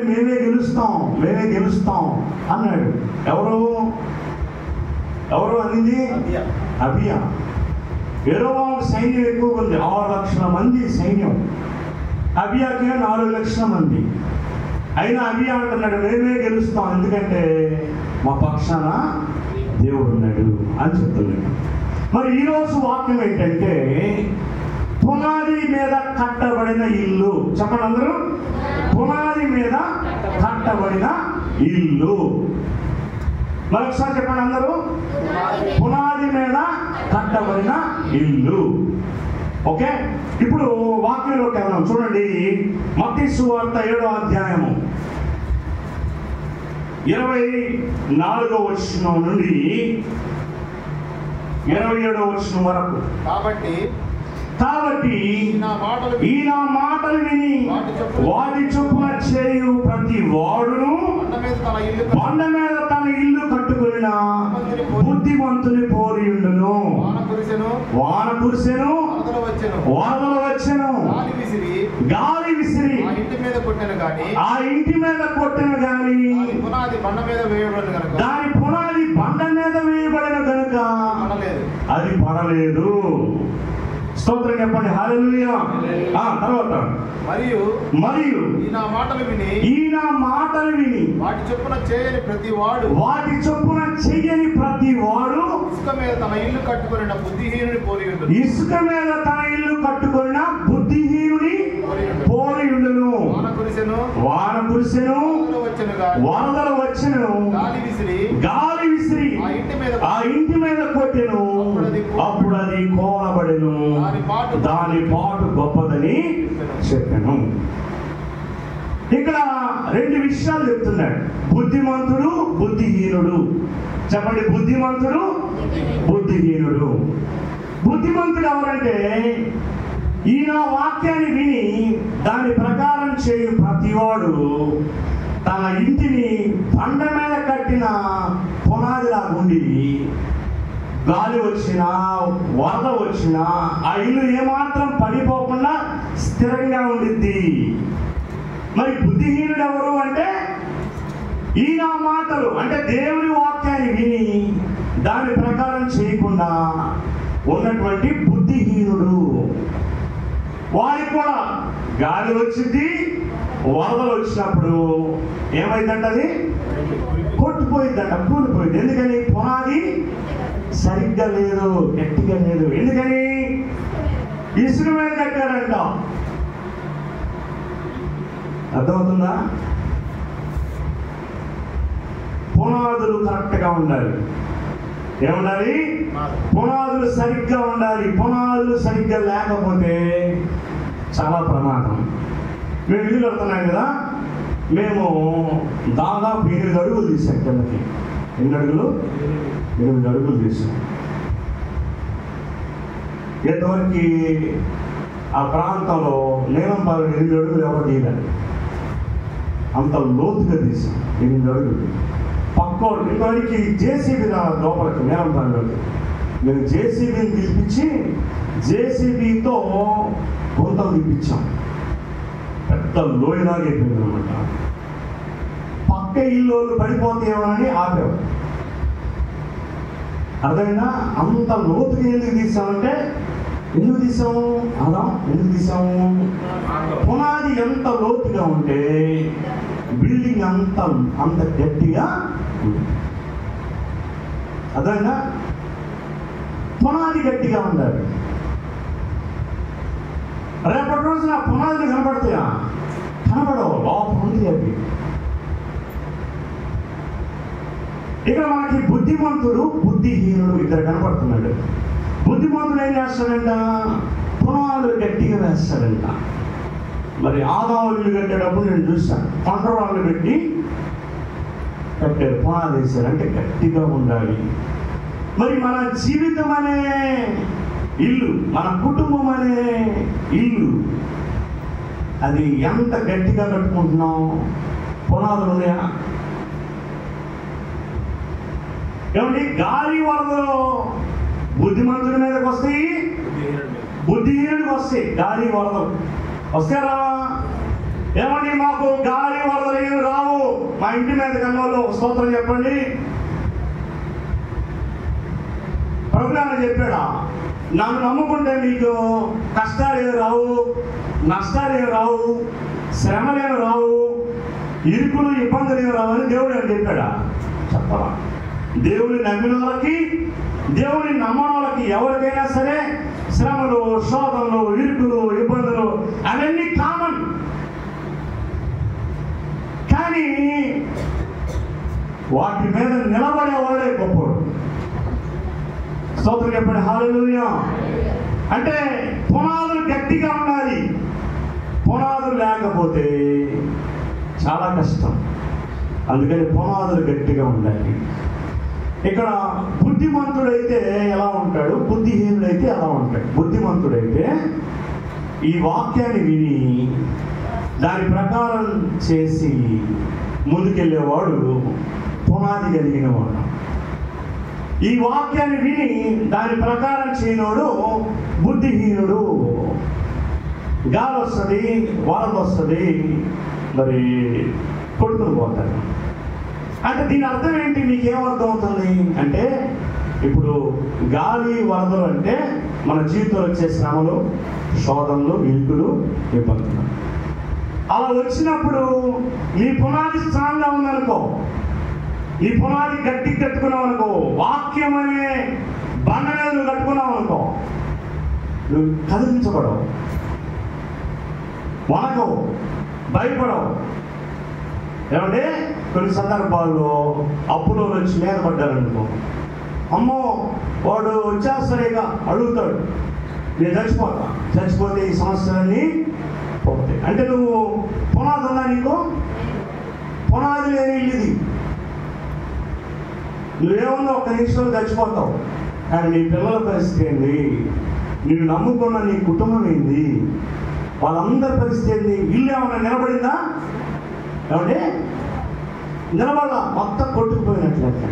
మేమే గెలుస్తాం అన్నాడు. ఎవరు అనింది? అబియా. యెరోబాము సైన్యం ఎక్కువగా ఉంది, 6 లక్షల మంది సైన్యం. అబియాకి 4 లక్షల మంది. అయినా అబియా అంటున్నాడు మేమే గెలుస్తాం, ఎందుకంటే మా పక్షాన దేవుడు ఉన్నాడు అని చెప్తున్నాడు. మరి ఈరోజు వాక్యం ఏంటంటే పునాది మీద కట్టబడిన ఇల్లు. చెప్పండి అందరూ, పునాది మీద కట్టబడిన ఇల్లు. మరొకసారి చెప్పండి అందరూ, పునాది మీద కట్టబడిన ఇల్లు. ఓకే, ఇప్పుడు వాక్యంలోకి వెళ్దాం. చూడండి, మత్తయి సువార్త 7వ అధ్యాయము 24వ వచనం నుండి 27వ వచనం వరకు. కాబట్టి ఈ నా మాటలు విని వాటి చొప్పున చేయు ప్రతి వాడును బండ మీద తన ఇల్లు కట్టుకున్న బుద్ధిమంతుని పోరియుండును. వాన కురిసెను, వరదలు వచ్చెను, గాలి విసిరి ఆ ఇంటి మీద కొట్టెను గాని దాని పునాది బండ మీద వేయబడిన కనుక అది పడలేదు. స్తోత్రం చెప్పండి, హల్లెలూయా. తర్వాత మరియు ఈ నా మాటలు విని వాటి చొప్పున చేయని ప్రతి వాడు ఇసుక మీద తన ఇల్లు కట్టుకున్న బుద్ధిహీనుని పోలియుండును. వాన కురిసెను, వరదలు వచ్చెను, గాలి విసిరి ఆ ఇంటి మీద కొట్టెను, అప్పుడు అది కోలబడెను, దాని పాటు గొప్పదని చెప్పాను. ఇక్కడ 2 విషయాలు చెప్తున్నాడు, బుద్ధిమంతుడు, బుద్ధిహీనుడు. చెప్పండి, బుద్ధిమంతుడు, బుద్ధిహీనుడు. బుద్ధిమంతుడు ఎవరంటే ఈయన వాక్యాన్ని విని దాని ప్రకారం చేయు ప్రతివాడు తన ఇంటిని బండ మీద కట్టిన పునాదిలాగుండి గాలి వచ్చినా వరద వచ్చినా ఆ ఇల్లు ఏమాత్రం పడిపోకుండా స్థిరంగా ఉండిద్ది. మరి బుద్ధిహీనుడు ఎవరు అంటే ఈయన మాటలు అంటే దేవుని వాక్యాన్ని విని దాని ప్రకారం చేయకుండా ఉన్నటువంటి బుద్ధిహీనుడు. వారికి కూడా గాలి వచ్చింది, వరదలు వచ్చినప్పుడు ఏమైందంట, అది కొట్టుపోయిందంట, కూలిపోయింది. ఎందుకని? పునాది సరిగ్గా లేదు, గట్టిగా లేదు. ఎందుకని? ఇసుక మీద కట్టారంట. అర్థమవుతుందా? పునాదులు కరెక్ట్గా ఉండాలి. ఏముండాలి? పునాదులు సరిగ్గా ఉండాలి. పునాదులు సరిగ్గా లేకపోతే చాలా ప్రమాదం. మేము ఇల్లు కడుతున్నాం కదా, మేము దాదాపు 8 అడుగులు తీసాం కిందకి. 8 అడుగులు 8 అడుగులు తీసాం. ఎంతవరకు ఆ ప్రాంతంలో నేలంపాలు 8 అడుగులు ఎవరు తీయలేదు, అంత లోతుగా తీసాం 8 అడుగులు. పక్కోడు ఇంతవరకు జేసీబీ లోపలికి నేలంపాలలోకి మేము జేసీబీని పిలిపించి జేసీబీతో గుంతలు తీపించాం. పెద్ద లోయలాగా అయిపోయింది అనమాట. పక్క ఇల్లు పడిపోతాయేమోనని ఆపాం. అర్థమైనా? అంత లోతుగా ఎందుకు తీసామంటే, ఎందుకు తీసాము ఎందుకు తీసాము? పునాది ఎంత లోతుగా ఉంటే బిల్డింగ్ అంత గట్టిగా. అర్థమైనా? పునాది గట్టిగా ఉండాలి. రేపటి రోజున పునాదులు కనపడతాయా? కనపడవు, లోపల ఉంది అవి. ఇక్కడ మనకి బుద్ధిమంతుడు, బుద్ధిహీనుడు ఇద్దరు కనపడుతున్నాడు. బుద్ధిమంతుడు ఏం చేస్తాడంట? పునాదులు గట్టిగా వేస్తాడంట. మరి ఆదాము ఇల్లు కట్టేటప్పుడు నేను చూశాను, కొండరాళ్ళు పెట్టి కట్టారు, పునాది వేశారు. అంటే గట్టిగా ఉండాలి. మరి మన జీవితం అనే ఇల్లు, మన కుటుంబం అనే ఇల్లు, అది ఎంత గట్టిగా కట్టుకుంటున్నాం? పునాదులు ఉన్నాయా? ఏమండి? గాలి వరదలు బుద్ధిమంతుడి మీదకి వస్తాయి, బుద్ధిహీనుడికి వస్తాయి. గాలి వరదలు వస్తారా? ఏమండి? మాకు గాలి వరదలు ఇంటి మీద కన్నోళ్ళు ఒక స్తోత్రం చెప్పండి. ప్రభుత్వం చెప్పాడా, నన్ను నమ్ముకుంటే మీకు కష్టాలు రావు, నష్టాలు రావు, శ్రమలేమి రావు, ఇరుకులు ఇబ్బందులు ఏమి రావు అని దేవుడు అని చెప్పాడా? చెప్పాలా? దేవుని నమ్మిన వాళ్ళకి, దేవుని నమ్మని వాళ్ళకి ఎవరికైనా సరే శ్రమలు, శోధనలు, ఇరుకులు, ఇబ్బందులు అవన్నీ కామన్. కానీ వాటి మీద నిలబడేవాడే గొప్పడు. స్తోత్రం చెప్పండి, హల్లెలూయా. అంటే పునాదులు గట్టిగా ఉండాలి. పునాదులు లేకపోతే చాలా కష్టం. అందుకని పునాదులు గట్టిగా ఉండాలి. ఇక్కడ బుద్ధిమంతుడైతే ఎలా ఉంటాడు, బుద్ధిహీనుడైతే ఎలా ఉంటాడు. బుద్ధిమంతుడైతే ఈ వాక్యాన్ని విని దాని ప్రకారం చేసి ముందుకెళ్ళేవాడు పునాది కలిగిన వాడు. ఈ వాక్యాన్ని విని దాని ప్రకారం చేయనోడు బుద్ధిహీనుడు. గాలి వస్తుంది, వరద వస్తుంది, మరి కొట్టుకుని పోతాడు. అంటే దీని అర్థం ఏంటి? మీకేమర్థం అవుతుంది అంటే, ఇప్పుడు గాలి వరదలు అంటే మన జీవితంలో వచ్చే శ్రమలు, శోధనలు, ఇరుకులు, ఇబ్బందులు. అలా వచ్చినప్పుడు నీ పునాది స్ట్రాంగ్గా ఉందనుకో, నీ పునాది గట్టి కట్టుకున్నావు అనుకో, వాక్యం అనే బండ మీద నువ్వు కట్టుకున్నావు అనుకో, నువ్వు కదిలించబడవు, వణకవు, భయపడవు. ఏమంటే కొన్ని సందర్భాల్లో అప్పులో వచ్చి మీద పడ్డారనుకో, అమ్మో వాడు వచ్చేస్తారేగా అడుగుతాడు, నేను చచ్చిపోతే ఈ సమస్యలన్నీ పోతాయి. అంటే నువ్వు పునాది ఉన్నా, నీకు పునాది లేని ఇల్లుది. నువ్వేమన్నా ఒక నిమిషంలో చచ్చిపోతావు, కానీ నీ పిల్లల పరిస్థితి ఏంది, నీవు నమ్ముకున్న నీ కుటుంబం ఏంది, వాళ్ళందరి పరిస్థితి ఏంది, ఇల్లు ఏమన్నా నిలబడిందా? ఏమంటే నిలబడ మొత్తం కొట్టుకుపోయినట్లయితే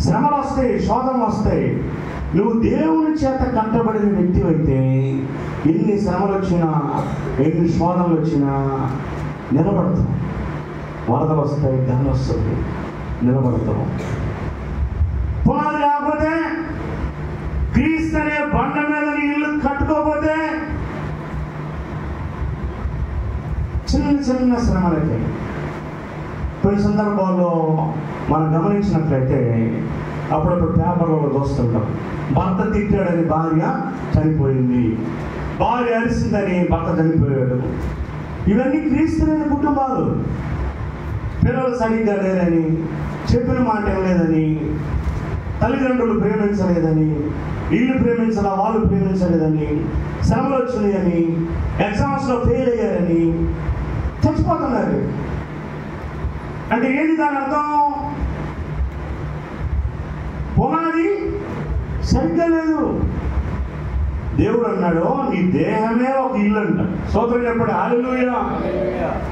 శ్రమలు వస్తాయి, శోధనలు వస్తాయి. నువ్వు దేవుని చేత కట్టబడిన వ్యక్తి అయితే ఎన్ని శ్రమలు వచ్చినా, ఎన్ని శోధనలు వచ్చినా నిలబడతావు. వరదలు వస్తాయి, గాలి వస్తుంది, నిలబడతావు. పునాది లేకపోతే, క్రీస్తు అనే బండ మీద నీ ఇల్లు కట్టుకోకపోతే చిన్న చిన్న శ్రమలైతే. కొన్ని సందర్భాల్లో మనం గమనించినట్లయితే అప్పుడప్పుడు పేపర్లలో చూస్తుంటాం, భర్త తిట్టాడని భార్య చనిపోయింది, భార్య అరిసిందని భర్త చనిపోయాడు. ఇవన్నీ క్రీస్తులేని కుటుంబాలు. పిల్లలు సరిగ్గా లేరని, చెప్పిన మాట లేదని, తల్లిదండ్రులు ప్రేమించలేదని, వీళ్ళు ప్రేమించాలా వాళ్ళు ప్రేమించలేదని, శ్రమలు వచ్చినాయని, ఎగ్జామ్స్లో ఫెయిల్ అయ్యారని చచ్చిపోతున్నారు. అంటే ఏంటి దాని అర్థం? పునాది సరిగ్గా లేదు. దేవుడు అన్నాడు, నీ దేహమే ఒక ఇల్లు అంట. స్తోత్రం చెప్పండి, హల్లెలూయా.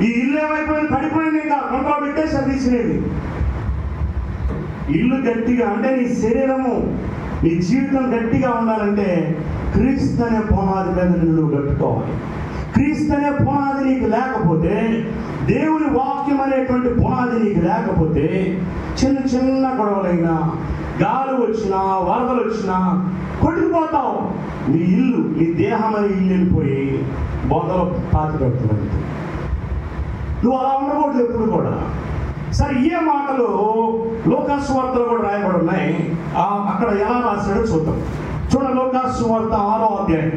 ఈ ఇల్లు ఏమైపోయింది? పడిపోయింది. ఇంకా కొంట్లో పెట్టేసి తీసినది. ఇల్లు గట్టిగా అంటే నీ శరీరము, నీ జీవితం గట్టిగా ఉండాలంటే క్రీస్తు అనే పునాది మీద నువ్వు కట్టుకోవాలి. క్రీస్తు అనే పునాది నీకు లేకపోతే, దేవుని వాక్యం అనేటువంటి పునాది నీకు లేకపోతే, చిన్న చిన్న గొడవలైనా, గాలి వచ్చినా, వరదలు వచ్చినా కొట్టుకుపోతావు. నీ ఇల్లు, నీ దేహం అనే ఇల్లు వెళ్ళిపోయి బొందలో పాతి పెడుతుంది. నువ్వు అలా ఉండకూడదు ఎప్పుడు కూడా. సరే, ఏ మాటలు లూకాసు సువార్తలో కూడా రాయబడి ఉన్నాయి. అక్కడ ఎలా రాశాడో చూద్దాం. చూడండి, లూకాసు సువార్త 6వ అధ్యాయం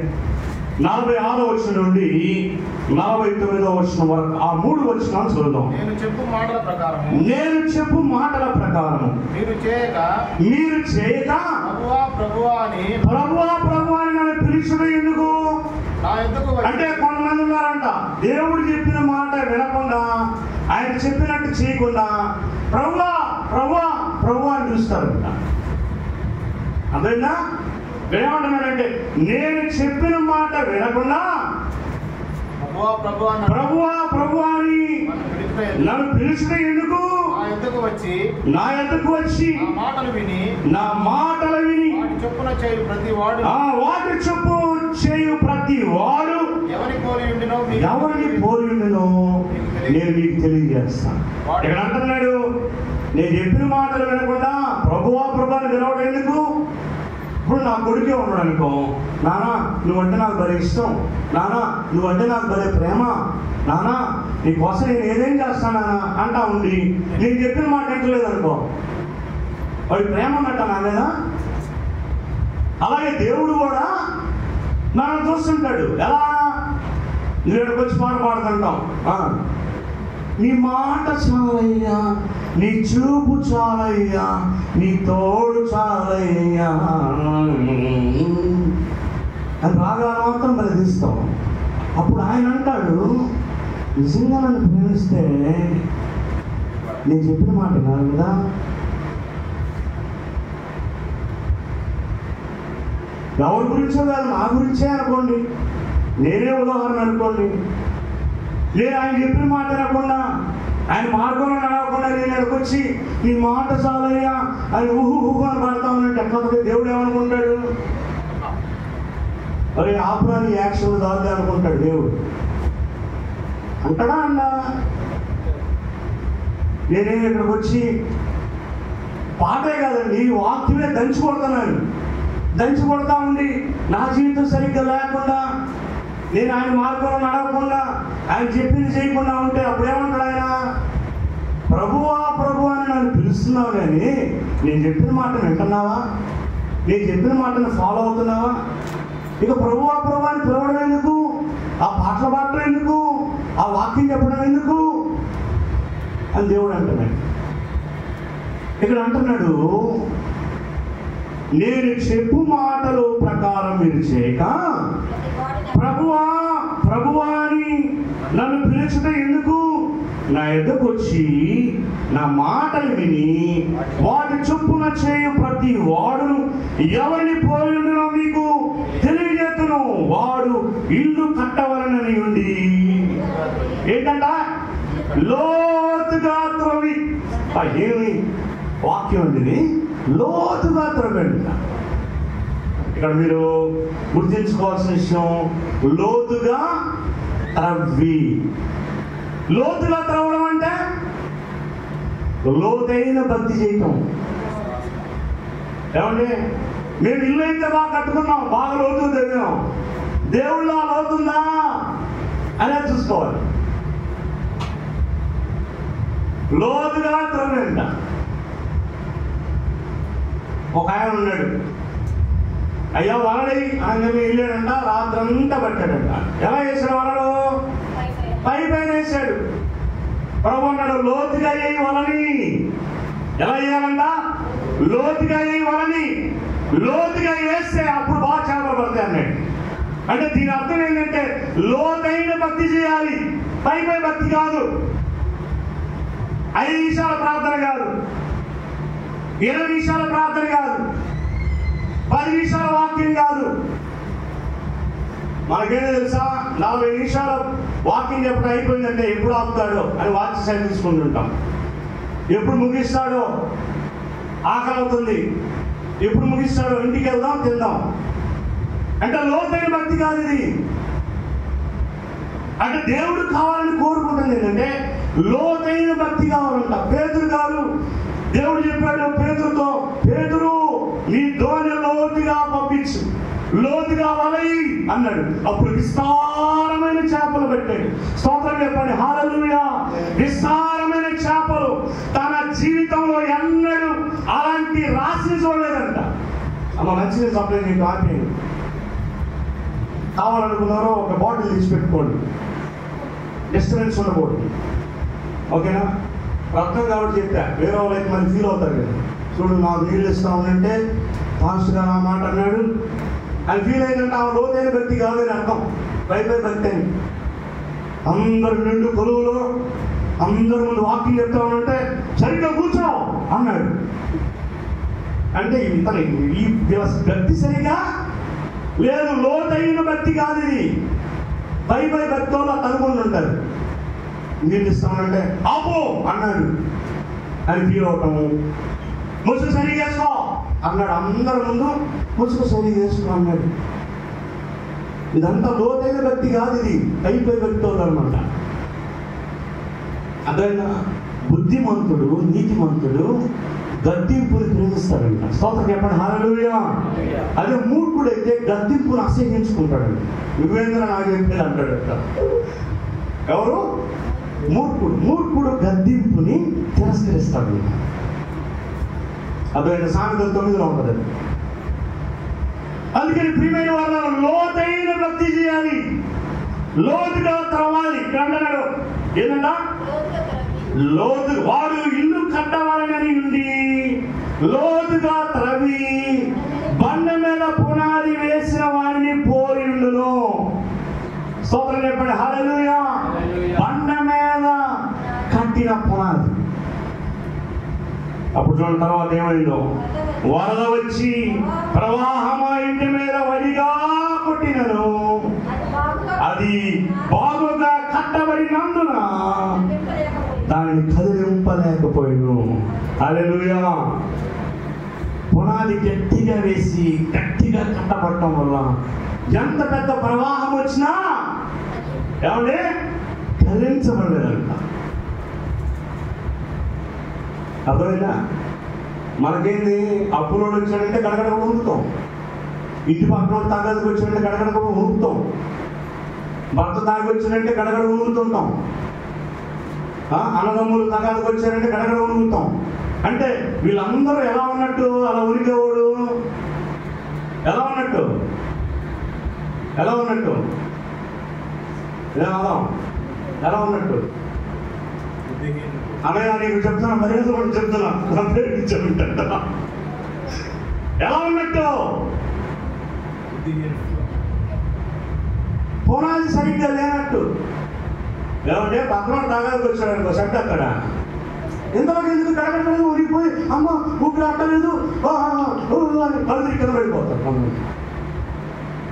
46వ వచనం నుండి 49వ వచనం వరకు ఆ 3 వచనాలు చదువుదాం. నేను చెప్పు మాటల ప్రకారం మీరు చేయక ప్రభువా అని నన్ను పిలుచుడు ఎందుకు? అంటే కొంతమంది ఉన్నారంట, దేవుడు చెప్పిన మాట వినకుండా, ఆయన చెప్పినట్టు చేయకుండా ప్రభువా ప్రభువా ప్రభువా అని పిలుస్తారంట. అదేనా? ఏమంటున్నాడంటే, నేను చెప్పిన మాట వినకుండా ప్రభువా ప్రభువా అని నన్ను పిలుచుడు ఎందుకు? నా ఎద్దకు వచ్చి నా మాటలు విని వాటి చొప్పు చేయు ప్రతి వాడు ఎవరిని పోలి ఉండినో నేను మీకు తెలియజేస్తాను. ఇక్కడ అంటున్నాడు, నేను చెప్పిన మాటలు వినకుండా ప్రభువా ప్రభువాని వినవడం ఎందుకు? ఇప్పుడు నా కొడుకే ఉన్నాడు అనుకో, నానా నువ్వంటే నాకు భలే ఇష్టం, నానా నువ్వంటే నాకు భలే ప్రేమ, నానా నీకోసం నేను ఏదేం చేస్తాను నాన్న అంటా ఉండి నేను చెప్పిన మాట వింటలేదు అనుకో, వాడి ప్రేమ ఉన్నట్ట నా మీద. అలాగే దేవుడు కూడా మనం చూస్తుంటాడు. ఎలా? నువ్వు ఇక్కడికి వచ్చి పాట పాడుతుంటాం, నీ మాట చాలయ్యా, నీ చూపు చాలయ్యా, నీ తోడు చాలయ్యా అని రాగాలు మాత్రం బలిస్తాం. అప్పుడు ఆయన అంటాడు, నిజంగా నన్ను ప్రేమిస్తే నేను చెప్పిన మాట వినాలి కదా. ఎవరి గురించో కాదు, నా గురించే అనుకోండి, నేనే ఉదాహరణ అనుకోండి. నేను ఆయన చెప్పిన మాట వినకుండా, ఆయన మార్గంలో నడవకుండా నేను ఇక్కడికి వచ్చి నీ మాట చాలయ్యా అని ఊహు అని పడతా ఉన్నట్టు ఎట్లా? దేవుడు ఏమనుకుంటాడు? మరి ఆపురాని యాక్షన్ చాలే అనుకుంటాడు దేవుడు. అంటాడా అన్నా? నేనే ఇక్కడికి వచ్చి పాటే కాదండి, వాక్యమే దంచి కొడుతున్నాను. దంచి కొడతా ఉండి నా జీవితం సరిగ్గా లేకుండా, నేను ఆయన మార్గంలో నడవకుండా, ఆయన చెప్పింది చేయకుండా ఉంటే అప్పుడేమంటాడు ఆయన? ప్రభువా ప్రభువా అని నన్ను పిలుస్తున్నావు, కానీ నేను చెప్పిన మాట వింటున్నావా? నేను చెప్పిన మాటను ఫాలో అవుతున్నావా? ఇక ప్రభువా ప్రభువా అని పిలవడం ఎందుకు? ఆ పాటలు పాడటం ఎందుకు? ఆ వాక్యం చెప్పడం ఎందుకు అని దేవుడు అంటున్నాడు. ఇక్కడ అంటున్నాడు, నేను చెప్పు మాటలు ప్రకారం మీరు చేయక ప్రభువా ప్రభువా అని నన్ను పిలుచుట ఎందుకు? నా ఎద్దకు వచ్చి నా మాటలు విని వాటి చొప్పున చేయు ప్రతి వాడును ఎవరిని పోలినో మీకు తెలియజేతును. వాడు ఇల్లు కట్టవలనని ఉండి ఏంటంట? లోతుగా త్రవ్వి. ఏమి వాక్యం అండి? లోతుగా త్రవ్వండి. ఇక్కడ మీరు గుర్తించుకోవాల్సిన విషయం, లోతుగా త్రవ్వి. లోతుగా త్రవ్వడం అంటే లోతైన భక్తి చేయటం. ఏమండి, మేము ఇల్లు అయితే బాగా కట్టుకున్నాం, బాగా లోతు తవ్వాం, దేవుళ్ళో లోతుందా అనేది చూసుకోవాలి. లోతుగా త్రవ్వంట. ఒక ఆయన ఉన్నాడు, అయ్యా వలడి అనగా వెళ్ళాడంట, రాత్రంతా పట్టాడంట. ఎలా వేసాడు వలడు? పై పైన వేసాడు. ప్రభు అన్నాడు, లోతుగా అయ్యి వలని. ఎలా వేయాలంట? లోతుగా అయ్యి వలని. లోతుగా వేస్తే అప్పుడు బాగా చేపలు పడతాయి అన్నాడు. అంటే దీని అర్థం ఏంటంటే లోతైన భక్తి చేయాలి, పై పై భక్తి కాదు. 5 నిమిషాల ప్రార్థన కాదు, 20 నిమిషాల ప్రార్థన కాదు, 10 నిమిషాల వాక్యం కాదు. మనకేదో తెలుసా, 40 నిమిషాల వాక్యం చెప్పడం అయిపోయిందంటే ఎప్పుడు ఆపుతాడో అని వాచ్ సైడ్ తీసుకుంటుంటాం. ఎప్పుడు ముగిస్తాడో ఆకలి అవుతుంది, ఎప్పుడు ముగిస్తాడో ఇంటికి వెళ్దాం తిందాం. అంటే లోతైన భక్తి కాదు ఇది. అంటే దేవుడు కావాలని కోరుకుంటుంది ఏంటంటే లోతైన భక్తి కావాలంట. పేతురు గారు, దేవుడు చెప్పాడు పేతురుతో, పేతురు నీ దోణి లోతుగా పంపించు, లోతుగా వలయి అన్నాడు. అప్పుడు విస్తారమైన చేపలు పెట్టాడు. స్తోత్రం చెప్పండి, హల్లెలూయా. విస్తారమైన చేపలు. తన జీవితంలో ఎన్నడూ అలాంటి రాశిని చూడలేదంట. అమ్మ మంచిగా సప్లై నీకు ఆపే కావాలనుకున్నారో ఒక బాటిల్ తీసి పెట్టుకోండి, డిస్టర్బెన్స్ ఉండకూడదు. ఓకేనా? అర్థం కాబట్టి చెప్తా, వేరే వాళ్ళకి మరి ఫీల్ అవుతారు కదా. చూడు నాకు నీళ్ళు ఇస్తా ఉందంటే ఫాస్ట్గా నా మాట అన్నాడు అని ఫీల్ అయిందంటే ఆ లోతైన భక్తి కాదని అర్థం. పై పై భక్తి అని అందరు నిండు కొలువులో అందరి ముందు వాకింగ్ చెప్తా ఉంటే సరిగ్గా కూర్చో అన్నాడు. అంటే ఇతను ఈ భక్తి సరిగా లేదు, లోతైన భక్తి కాదు ఇది. పై పై భక్తుల్లో తనుకుని ఉంటారు. నీళ్ళు ఇస్తామంటే ఆపో అన్నాడు అని ఫీల్ అవటము. ముసుగు సరిగా వేసుకో అన్నాడు, అందరి ముందు ముసుగు సరిగా వేసుకో అన్నాడు. ఇదంతా లోతైన భక్తి కాదు, ఇది పై పై భక్తులు అనమాట. అదైనా బుద్ధిమంతుడు, నీతిమంతుడు గద్దింపుని ప్రేమిస్తాడంట. స్తోత్రం చెప్పండి, హల్లెలూయా. అదే మూర్ఖుడైతే గద్దింపును అసహ్యించుకుంటాడండి. నువ్వేంద్ర నాకు చెప్పేది అంటాడట. ఎవరు? మూర్ఖుడు గద్దింపుని తిరస్కరిస్తాడు. అదైనా సామెతలు 9లో ఉంటుంది. అందుకని ప్రియమైన వాళ్ళ లోతైన భక్తి చేయాలి, లోతుగా త్రవ్వాలి. అంటున్నాడు ఏంటంట? లోతు. వాడు ఇల్లు కట్టవాలని నుండి లోతుగా త్రవి బండ మీద పునాది వేసిన వాడిని పోయిండును. స్తోత్రం చెప్పండి, హల్లెలూయా. బండ మీద కట్టిన పునాది. అప్పుడు చూడండి తర్వాత ఏమైందో, వరద వచ్చి ప్రవాహమా ఇంటి మీద వడిగా కొట్టినను అది బాగుగా కట్టబడినందున దానిని కదిలింపలేకపోయాను. హల్లెలూయా. పునాది గట్టిగా వేసి గట్టిగా కట్టబడటం వల్ల ఎంత పెద్ద ప్రవాహం వచ్చినా ఏమంటే కదిలించబడలేదంట. అర్థమైనా? మనకేంది, అప్పులోడు వచ్చాడంటే గడగడ ఉరుకుతాం, ఇంటి పక్కన తాగడానికి వచ్చాడంటే గడగడ ఉరుకుతాం, భర్త తాగి వచ్చినంటే గడగడ ఉరుకుతుంటాం, అన్నదమ్ములు తాగానికి వచ్చారంటే గడగడ ఉరుకుతాం. అంటే వీళ్ళందరూ ఎలా ఉన్నట్టు? అలా ఉరికేవాడు ఎలా ఉన్నట్టు? ఎలా ఉన్నట్టు? అన్నయ్య నీకు చెప్తున్నా, మర్యాద కూడా చెప్తున్నా, నా పేరు చెప్తా. ఎలా ఉన్నట్టు? పునాది సరిగ్గా లేనట్టు. ఏమంటే పక్కన తాగానికి వచ్చాడు అనుకో, సెట్ అక్కడ ఇంతవరకు ఎందుకు కడగడ ఊరిపోయి అమ్మ ఊపిరి అట్టలేదు కళ్ళు కింద పడిపోతాడు.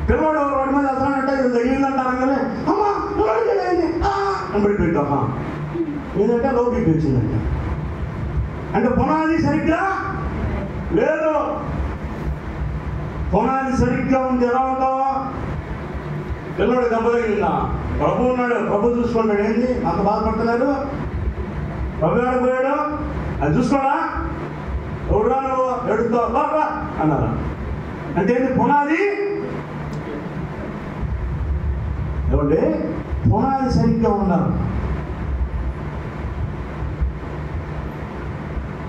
పిల్లవాడు రోడ్డు మీద వస్తానంటే తగిలిందంటారంగానే అమ్మ పడిపోయిద్దామా, ఏంటంటే లోపలికి వచ్చిందంట. అంటే పునాది సరిగ్గా లేదు. పునాది సరిగ్గా ఉంది. ఎలా ఉందో? పిల్లవాడు దెబ్బ తగిలిందా? ప్రభు ఉన్నాడు, ప్రభు చూసుకుంటాడు. ఏంది అంత బాధపడుతున్నారు? ప్రభు ఆడిపోయాడు, అది చూసుకోడా? ఎవడురా నువ్వు ఎడుతావు బాబా అన్నారా? అంటే ఏంటి? పునాది ఏమంటే పునాది సరిగ్గా ఉన్నారు.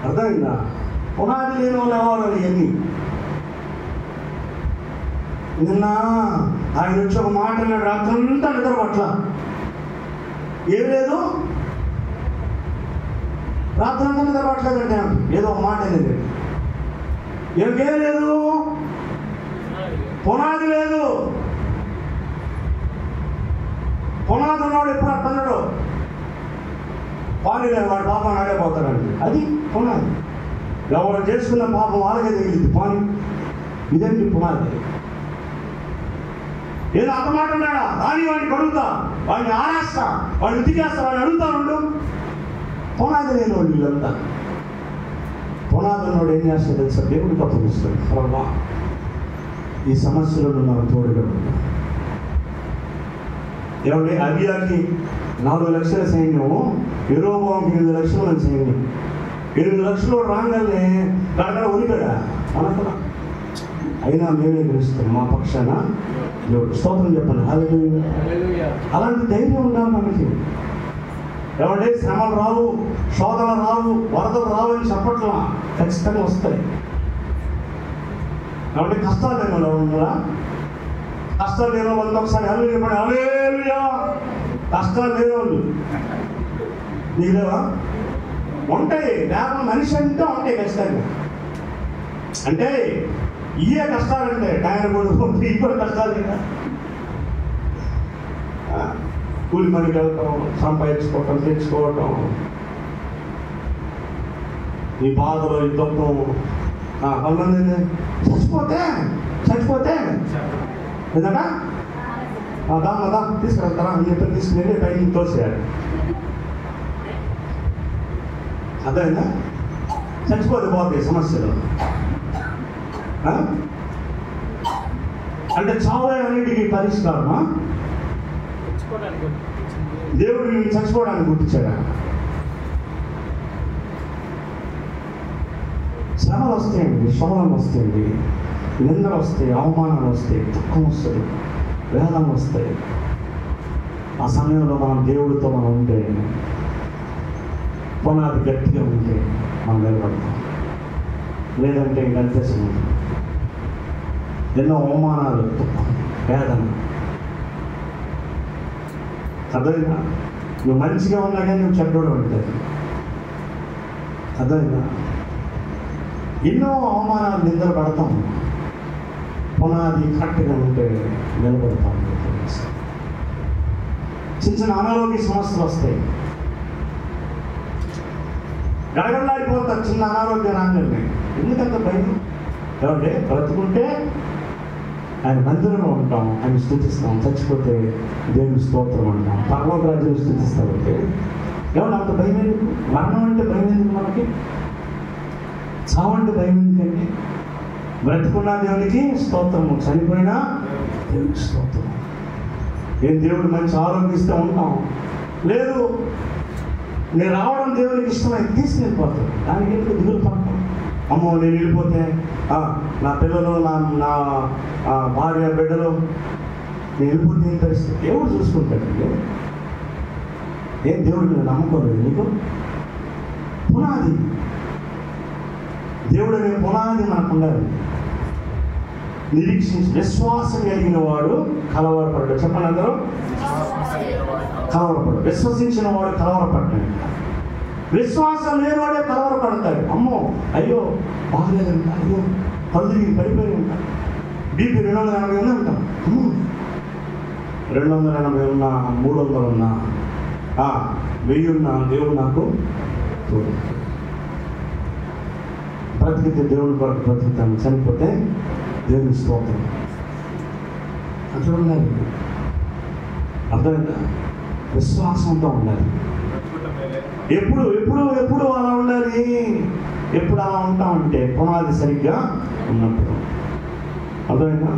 అర్థమైందా? పునాది లేని వాళ్ళు ఎవరు? ఎన్ని నిన్న ఆయన వచ్చి ఒక మాట అన్నాడు, రాత్రంతా నిద్ర పట్ల. ఏం లేదు, రాత్రంతా నిద్ర పట్టలేదంటే ఏదో ఒక మాట అనేది. ఏం లేదు, పునాది లేదు. పునాది ఉన్నాడు ఎప్పుడు అట్టన్నాడు, పాని లేదు, వాడు పాపం ఆడైపోతాడండి. అది పునాది. ఎవరు చేసుకున్న పాపం వాళ్ళకే తగిలింది పాని. ఇదేంటి పునాది? ఏదో అంత మాట ఉన్నాడా? రాని వాడిని కడుగుతా, వాడిని ఆరేస్తా, వాడిని ఉతికేస్తా, వాడిని అడుగుతా ఉండు. పునాది లేని వాళ్ళు వీళ్ళంతా. పునాది ఉన్నవాడు ఏం చేస్తాడు తెలుసా? దేవుడికి అప్పగిస్తాడు. ప్రభా ఈ సమస్యలను నాకు తోడుగా ఉంటా. ఏమంటే అబియాకి 4 లక్షల సైన్యము, యెరోబోవాముకి 8 లక్షల సైన్యం. 8 లక్షలు రాగానే కడగడ ఉనికాడా అనకరా? అయినా మేమే గెలుస్తాం, మా పక్షాన దేవుడు. స్తోత్రం చెప్పండి, హల్లెలూయా. అలాంటి ధైర్యం ఉండాలి మనకి. ఏమంటే శ్రమలు రావు, శోధనలు రావు, వరదలు రావు అని చెప్పట్లా, ఖచ్చితంగా వస్తాయి. కాబట్టి కష్టాలు లేని ఉన్నారా? కష్టాలు లేని వాళ్ళు ఒకసారి హల్లెలూయా చెప్పండి, హల్లెలూయా. కష్టాలు లేని వాళ్ళు నీకు లేవా? ఉంటాయి. లేకపోతే మనిషి అంటే ఉంటాయి ఖచ్చితంగా. అంటే ఇవే కష్టాలంటే టైర్ కూడా ఇవి కూడా కష్టాలు కదా. కూలి పనికి వెళ్తాం, సంపాదించుకోవటం, తెచ్చుకోవటం, ఈ బాధలో ఈ దుఃఖం. కొంతమంది చచ్చిపోతే ఏదన్నా దాదా తీసుకెళ్తారా అని చెప్పి తీసుకుని పైకి తోసేయాలి. అదేనా? చచ్చిపోతే పోతాయి సమస్యలు. అంటే చావే అన్నిటికీ పరిష్కారమా? దేవుడు నేను చచ్చిపోవడానికి గుర్తించాడా? శ్రమలు వస్తాయండి, శోధనలు వస్తాయండి, నిందలు వస్తాయి, అవమానాలు వస్తాయి, దుఃఖం వస్తుంది, వేదనలు వస్తాయి. ఆ సమయంలో మనం దేవుడితో మనం ఉంటే, పునాది గట్టిగా ఉంటే మనం నిలబడతాం. లేదంటే ఇంకంతే సమయం. ఎన్నో అవమానాలు, దుఃఖం, వేదన. అర్థమైందా? నువ్వు మంచిగా ఉన్నా కానీ నువ్వు చెడ్డోడు ఉంటాయి. అర్థమైందా? ఎన్నో అవమానాలు, నిందలు పడతాం. పునాది కరెక్ట్గా ఉంటే నిలబడతాం. చిన్న చిన్న అనారోగ్య సమస్యలు వస్తాయి, గడగడలాడిపోతారు. చిన్న అనారోగ్య రాగానే ఎందుకంత భయం? ఏమంటే బ్రతుకుంటే ఆయన మందిరంలో ఉంటాం, ఆయన స్తుతిస్తాం. చచ్చిపోతే దేవుని స్తోత్రం అంటాం, పరలోక రాజ్యం స్తుతిస్తామంటే ఏమన్నా అంత భయం ఎందుకు? మరణం అంటే భయం ఎందుకు మనకి? చావు అంటే భయం ఎందుకండి? బ్రతుకున్నా దేవునికి స్తోత్రము, చనిపోయినా దేవునికి స్తోత్రం. ఏం దేవుడు మంచి ఆరోగ్యిస్తే ఉంటాం, లేదు నేను రావడం దేవునికి ఇష్టమై తీసుకెళ్ళిపోతాడు. దానికి ఎందుకు దిగులు పడతాం? అమ్మో నేను వెళ్ళిపోతే నా పిల్లలు, నా భార్య, బిడ్డలు, నేను వెళ్ళిపోతే ఏం పరిస్థితి? దేవుడు చూసుకుంటాడండి. ఏం దేవుడు నేను నమ్ముకోలేదు నీకు? పునాది, దేవుడు అనే పునాది మనకు ఉండాలి. నిరీక్షించి విశ్వాసం కలిగిన వాడు కలవరపడ్డాడు. చెప్పండి అందరూ, కలవరపడు. విశ్వసించిన వాడు కలవరపడ్డాడు. విశ్వాసం లేనివాడే కలవరపడతాడు. అమ్మో అయ్యో బాగలేదంట, అయ్యో పళ్ళు పడిపోయి ఉంటాడు, బీపీ 280 ఉన్నా ఉంటాం. 280 ఉన్నా, 300 ఉన్నా, 1000 ఉన్నా, దేవుడు నాకు తోడు. బ్రతికితే దేవుని కొరకు బ్రతుకుతాను, చనిపోతే దేవుని స్తోత్రం. అట్లా ఉండాలి. అర్థమైందా? విశ్వాసంతో ఉండాలి. ఎప్పుడు ఎప్పుడు ఎప్పుడు అలా ఉండాలి. ఎప్పుడు అలా ఉంటామంటే పునాది సరిగ్గా ఉన్నప్పుడు. అర్థమైందా?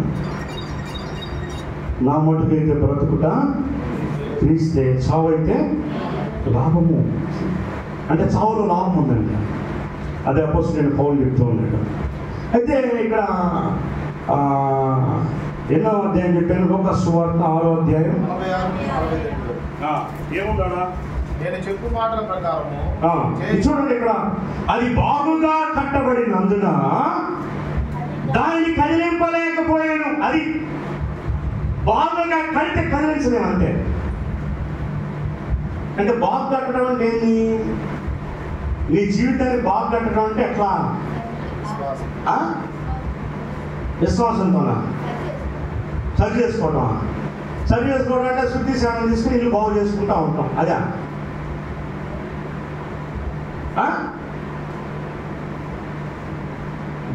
నా మటుకైతే బ్రతుకుట క్రీస్తే, చావు అయితే లాభము. అంటే చావులో లాభం ఉందండి. అదే అపోస్తలుడైన పౌలు చెప్తూ ఉన్నాడు. అయితే ఇక్కడ ఎన్నో అధ్యాయం చెప్పాను, లూకా సువార్త 6వ అధ్యాయం 46-47 ఏముందా? నేను చెప్పు మాటల ప్రకారము చూడండి, ఇక్కడ అది బాగుగా కట్టబడినందున దానిని కదిలింపలేకపోయాను. అది బాగుగా కడితే కదిలించలేము అంతే. అంటే బాగు కట్టడం అంటే ఏంటి? నీ జీవితాన్ని బాగు కట్టడం అంటే ఎట్లా? విశ్వాసంతోనా? సరి చేసుకోవటం. సరి చేసుకోవడం అంటే శుద్ధి సేవలు తీసుకుని ఇల్లు బాగు చేసుకుంటూ ఉంటాం. అదే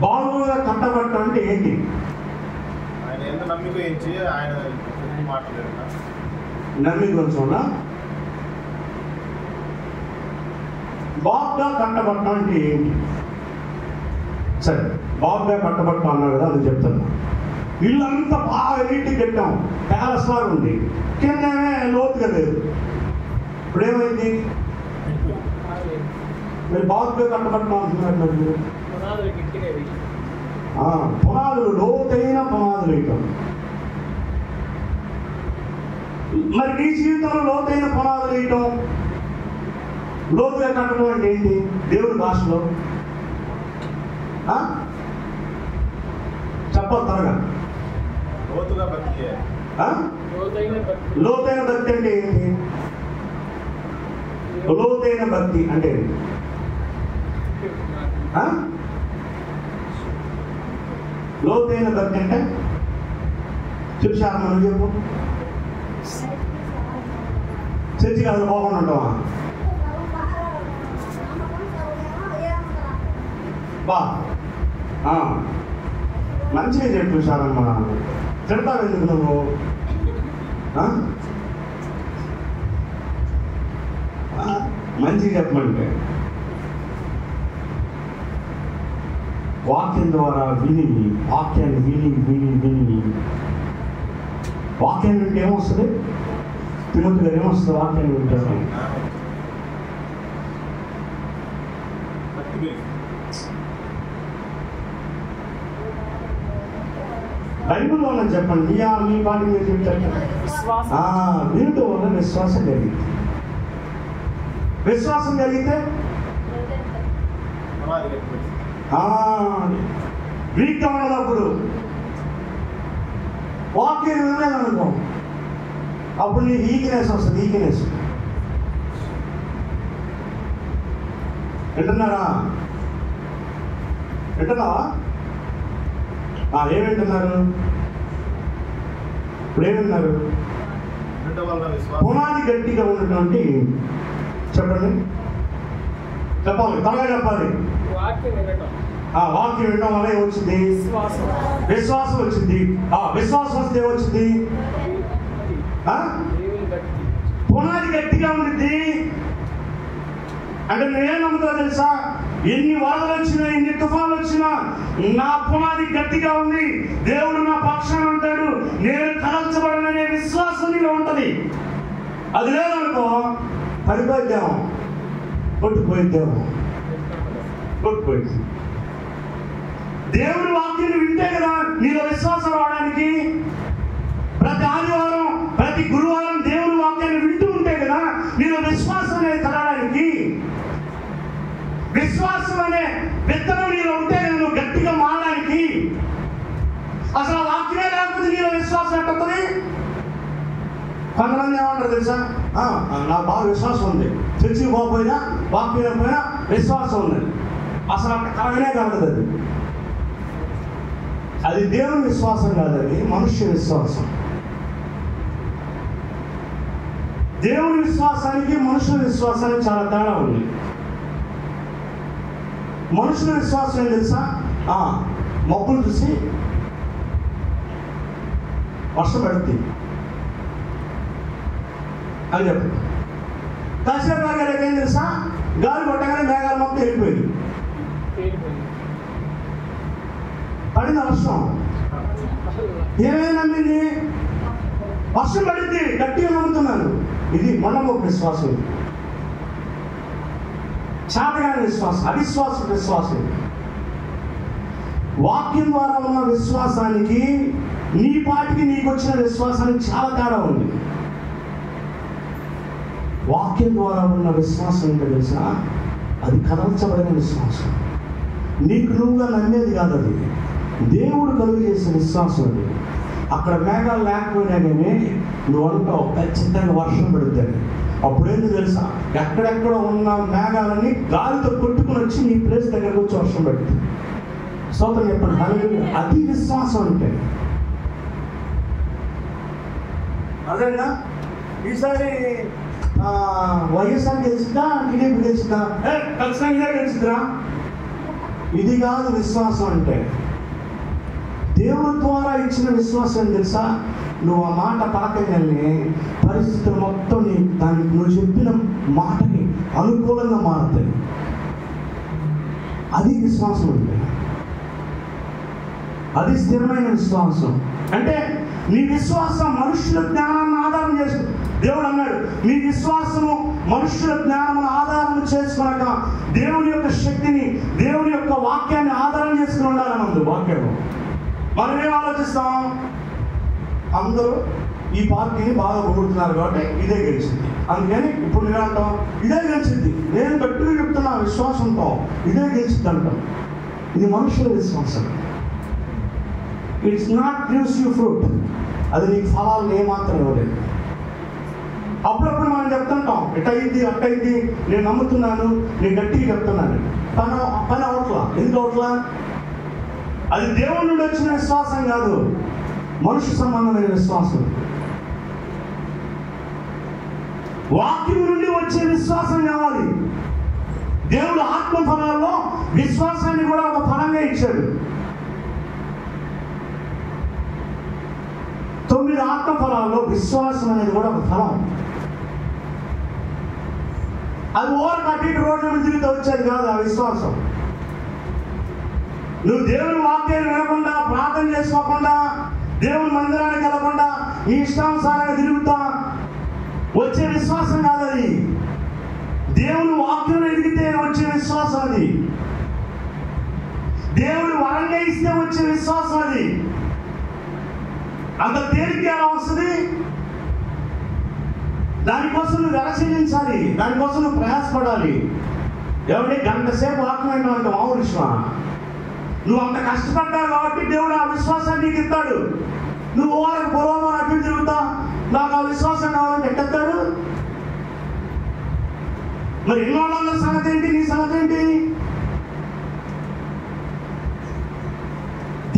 బాగుగా కట్టబడటం అంటే ఏంటి? ఆయన ఎంత నమ్మిక ఇచ్చి ఆయన మాట్లాడారు. నమ్మిక ఉంచున్నా బాగుగా కట్టబడటం అంటే ఏంటి? సరే, బాగుగా కట్టబడటం అన్నారు కదా, అది చెప్తాను. ఇల్లు అంతా బాగా నీట్గా కట్టాం, ప్యాలెస్ లాగా ఉంది, కిందనే లోతుగా లేదు. ఇప్పుడు ఏమైంది? మీరు బాగుగా కట్టబడటం అంటున్నారు. మీరు పునాదులు, లోతైన పునాదులు వేయటం. మరి నీ జీవితంలో లోతైన పునాదులు వేయటం, లోతుగా కట్టడం అంటే ఏంటి దేవుడి భాషలో? చెప్పాలి త్వరగా. లోతైన భక్తి అంటే ఏంటి? లోతైన భక్తి అంటే ఏంటి? లోతైన భక్తి అంటే చూసారా? మనం చెప్పు. చర్చి కాదు, పోకుండా ఉంటావా? బా మంచిగా చెప్పు చూసారమ్మా. తిడతావు ఎందుకు నువ్వు? మంచిగా చెప్పమంటే వాక్యం ద్వారా విని, వాక్యాన్ని విని విని విని, వాక్యాన్ని వింటే ఏమొస్తుంది? తిమోతి గారు ఏమొస్తుంది వాక్యాన్ని వింటారు? బైబిల్లో ఉన్నది చెప్పండి. మీ పాటి మీరు చెప్తారు. వీటి వల్ల విశ్వాసం కలిగింది. విశ్వాసం కలిగితే వీక్గా ఉన్నప్పుడు వాక్యం వినలేదనుకో, అప్పుడు నీకు ఈక్నెస్ వస్తుంది. ఈక్నెస్ వింటున్నారా? వింటున్నావా? ఏమింటున్నారు? ఇప్పుడు ఏమిన్నారు? పునాది గట్టిగా ఉన్నటువంటి చెప్పండి, చెప్పాలి, త్వరగా చెప్పాలి. వాక్యం వినడం వల్ల ఏమొచ్చింది? విశ్వాసం వచ్చింది. విశ్వాసం వస్తే ఏమొచ్చింది? పునాది గట్టిగా ఉంది. అంటే నేనేం నమ్ముతా తెలుసా? ఎన్ని వరదలు వచ్చినా, ఎన్ని తుఫాన్లు వచ్చినా నా పునాది గట్టిగా ఉంది. దేవుడు నా పక్షాన ఉంటాడు, నేను కదల్చబడననే విశ్వాసం నీలో ఉంటది. అది లేదనుకో పడిపోయిద్దాము, కొట్టుకుపోయిద్దాము, కొట్టుకుపోయింది. దేవుడి వాక్యాన్ని వింటే కదా నీలో విశ్వాసం రావడానికి. ప్రతి ఆదివారం, ప్రతి గురువారం దేవుడి వాక్యాన్ని వింటూ ఉంటే కదా నీలో విశ్వాసం అనేది కలగడానికి. విశ్వాసం అనే విత్తనం నీలో ఉంటే నువ్వు గట్టిగా మారడానికి. అసలు ఆ వాక్యమే లేకపోతే నీలో విశ్వాసం ఎట్టవుతుంది? కొంతమంది ఏమంటారు తెలుసా? నాకు బాగా విశ్వాసం ఉంది, చర్చికి పోకపోయినా వాక్యం పోయినా విశ్వాసం ఉంది. అసలు అక్కడ కలగనే కలగదు. అది దేవుని విశ్వాసం కాదు, అది మనుష్య విశ్వాసం. దేవుని విశ్వాసానికి మనుషుల విశ్వాసానికి చాలా తేడా ఉంది. మనుషుల విశ్వాసం ఏం తెలుసా? మబ్బులు చూసి వర్షం పడుతుంది అని చెప్పు. కాసేపు గారికి ఏం తెలుసా? గాలి కొట్టగానే మేఘాలు మొత్తం వెళ్ళిపోయింది, పడింది వర్షం. ఏమేమి నమ్మింది? వర్షం పడింది, గట్టిగా నమ్ముతున్నాను. ఇది మొండమొక్క విశ్వాసం, చాతగాని విశ్వాసం, అవిశ్వాస విశ్వాసం. వాక్యం ద్వారా ఉన్న విశ్వాసానికి నీ పాటికి నీకు వచ్చిన విశ్వాసానికి చాలా తేడా ఉంది. వాక్యం ద్వారా ఉన్న విశ్వాసం ఏంటో తెలుసా? అది కదల్చబడిన విశ్వాసం. నీకు నువ్వుగా నమ్మేది కాదు, అది దేవుడు కలుగు చేసిన విశ్వాసం. అది అక్కడ మేఘాలు లేకపోయినా కానీ నువ్వు అంటావు ఖచ్చితంగా వర్షం పడుతుంది. అప్పుడేంటి తెలుసా? ఎక్కడెక్కడ ఉన్న మేఘాలన్నీ గాలితో కొట్టుకుని వచ్చి నీ ప్లేస్ దగ్గరకు వచ్చి వర్షం పడుతుంది. స్తోత్రం చెప్పండి. అది విశ్వాసం అంటే. అదేనా ఈసారి వైఎస్ఆర్ గెలిచిందా, టీడీపీ గెలిచిందా? ఖచ్చితంగా ఇదే గెలిచిందిరా. ఇది కాదు విశ్వాసం అంటే. దేవుడి ద్వారా ఇచ్చిన విశ్వాసం తెలుసా? నువ్వు ఆ మాట పలకగానే పరిస్థితులు మొత్తం దానికి నువ్వు చెప్పిన మాటకి అనుకూలంగా మారుతాయి. అది విశ్వాసం అంటే. అది స్థిరమైన విశ్వాసం. అంటే నీ విశ్వాసం మనుషుల జ్ఞానాన్ని ఆధారం చేసుకు. దేవుడు అన్నాడు, నీ విశ్వాసము మనుషుల జ్ఞానం ఆధారం చేసుకున్నాక దేవుని యొక్క శక్తిని, దేవుని యొక్క వాక్యాన్ని ఆధారం చేసుకుని ఉండాలని ఉంది వాక్యం. మనం ఏం ఆలోచిస్తాం? అందరూ ఈ పార్టీని బాగా పొగుడుతున్నారు కాబట్టి ఇదే గెలిచింది, అందుకని ఇప్పుడు నేను అంటాం ఇదే గెలిచింది. నేను గట్టిగా చెప్తున్నా విశ్వాసంతో ఇదే గెలిచింది అంటాం. ఇది మనుషుల విశ్వాసం. It's not gives you fruit. అది నీకు ఫలాలను ఏమాత్రం ఇవ్వలేదు. అప్పుడప్పుడు మనం చెప్తుంటాం ఇట్టయింది అట్టయింది, నేను నమ్ముతున్నాను, నేను గట్టిగా చెప్తున్నాను. పని అవట్లా. ఎందుకు అవట్లా? అది దేవుడి నుండి వచ్చిన విశ్వాసం కాదు, మనుషు సంబంధమైన విశ్వాసం. వాక్యం నుండి వచ్చే విశ్వాసం కావాలి. దేవుడు ఆత్మ ఫలాల్లో విశ్వాసాన్ని కూడా ఒక ఫలంగా ఇచ్చాడు. 9 ఆత్మ ఫలాల్లో విశ్వాసం అనేది కూడా ఒక ఫలం. అది ఓవర్ కట్టి రోడ్ల మీద తిరిగితే వచ్చేది కాదు ఆ విశ్వాసం. నువ్వు దేవుని వాక్యాన్ని వినకుండా, ప్రార్థన చేసుకోకుండా, దేవుని మందిరానికి వెళ్ళకుండా నీ ఇష్టానుసారంగా తిరుగుతా వచ్చే విశ్వాసం కాదు అది. దేవుని వాక్యం ఎదిగితే వచ్చే విశ్వాసం అది. దేవుడు వరంగా ఇస్తే వచ్చే విశ్వాసం అది. అంత తేలిక ఎలా వస్తుంది? దానికోసం నువ్వు వెల చెల్లించాలి, దానికోసం నువ్వు ప్రయాసపడాలి. ఎవరి గంట సేపు ఆత్మీయంగా అంటే మామూలు విషయమా? నువ్వు అంత కష్టపడ్డావు కాబట్టి దేవుడు ఆ విశ్వాసాన్ని నీకు ఇస్తాడు. నువ్వు ఓరకు పొలం అటు తిరుగుతా, నాకు ఆ విశ్వాసం కావాలని ఎట్టేస్తాడు. మరి ఎన్నో వాళ్ళ సంగతి ఏంటి, నీ సంగతి ఏంటి?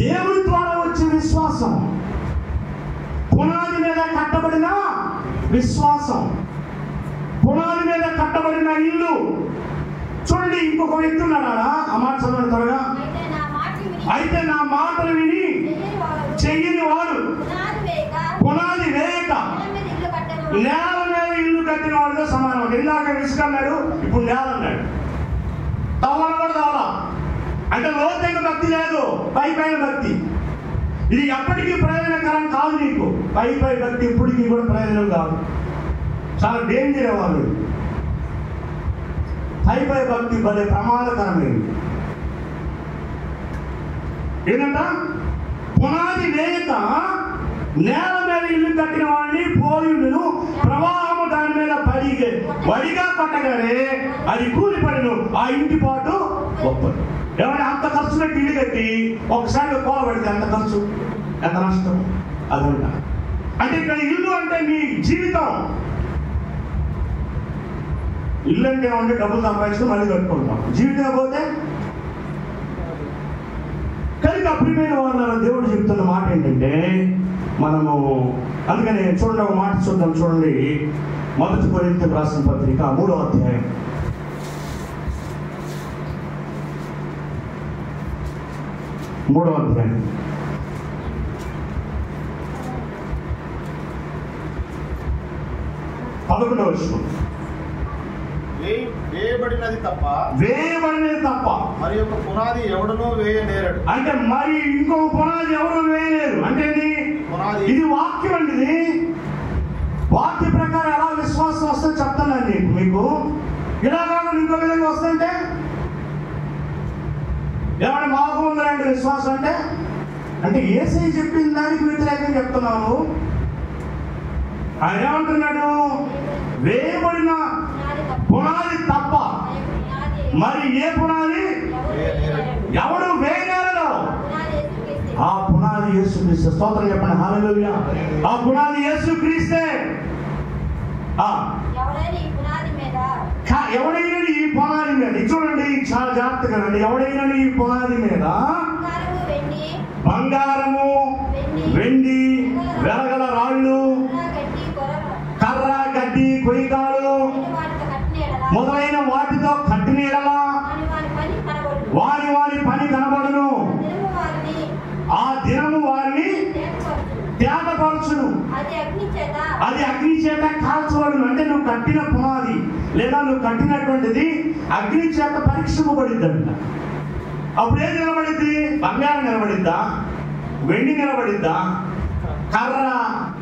దేవుడి ద్వారా వచ్చే విశ్వాసం, పునాది మీద కట్టబడిన విశ్వాసం, పునాది మీద కట్టబడిన ఇల్లు. చూడండి, ఇంకొక వ్యక్తి ఉన్నాడా? ఆ మాట చదవండి త్వరగా. అయితే నా మాటలు విని చెయ్యని వాడు పునాది వేయక నేల మీద ఇల్లు కట్టిన వాడితో సమానం. ఇందాక ఇసుక అన్నాడు, ఇప్పుడు నేల అన్నాడు. తవ్వడం కూడా తవ్వాలా అంటే లోతైన భక్తి లేదు, పై పైన భక్తి. ఇది ఎప్పటికీ ప్రయోజనకరం కాదు నీకు. పై పై భక్తి ఇప్పటికీ కూడా ప్రయోజనం కాదు, చాలా డేంజర్ వాళ్ళు. పై పై భక్తి భలే ప్రమాదకరమైంది. ఏంటంట? పునాది వేయక నేల మీద ఇల్లు కట్టిన వాడిని పోయును ప్రవాహము దాని మీద పడిగే వడిగా పట్టగానే అది కూలిపడిను, ఆ ఇంటి పాటు గొప్పది. ఏమైనా అంత ఖర్చు పెట్టి ఇల్లు కట్టి ఒకసారి కూలబడితే ఎంత ఖర్చు, ఎంత నష్టం అదంట. అంటే ఇక్కడ ఇల్లు అంటే నీ జీవితం. ఇల్లు అంటే ఏమంటే డబ్బులు సంపాదించుకుని మళ్ళీ కట్టుకుంటాం, జీవితం పోతే. కనుక ప్రియమైన వాళ్ళ దేవుడు చెప్తున్న మాట ఏంటంటే మనము, అందుకని చూడండి ఒక మాట చూద్దాం. చూడండి, 1 కొరింథీయులకు రాసిన పత్రిక 3వ అధ్యాయం 3వ అధ్యాయం 11వ వచనం. వేయబడినది తప్ప మరి ఒక పునాది ఎవడనో వేయలేరు. అంటే మరి ఇంకో పునాది ఎవరు వేయలేరు. అంటే ఇది వాక్యం అండి. ఇది వాక్య ప్రకారం ఎలా విశ్వాసం వస్తుందో చెప్తానండి మీకు. ఇలా కాకుండా ఇంకో విధంగా వస్తుంటే ఏమన్నా మాకు ఉందండి విశ్వాసం అంటే యేసయ్య చెప్పిన దానికి వ్యతిరేకంగా చెప్తున్నావు. ఆయన ఏమంటున్నాడు? వేయబడిన పునాది తప్ప మరి ఏ పునాది ఎవడు వేయగలడు? ఆ పునాది యేసుక్రీస్తు. స్తోత్రం చెప్పండి, హల్లెలూయా. ఆ పునాది యేసుక్రీస్తే. ఎవడైనా ఈ పునాది మీద, చూడండి చాలా జాగ్రత్తగా రండి. ఎవడైనా ఈ పునాది మీద బంగారము, వెండి, వెలగల రాళ్ళు, కర్ర, గడ్డి, కొయ్యకాలు మొదలైన వాటితో కట్టిన ఎడల వారి వారి పని కనబడును, ఆ దినము వారిని తేటపరచును, అది అగ్ని చేత కాల్చబడును. అంటే నువ్వు కట్టిన పునాది లేదా నువ్వు కట్టినటువంటిది అగ్ని చేత పరీక్షింపబడిద్దంట. అప్పుడు ఏం నిలబడిద్ది? బంగారం నిలబడిద్దా? వెండి నిలబడిద్దా? కర్ర,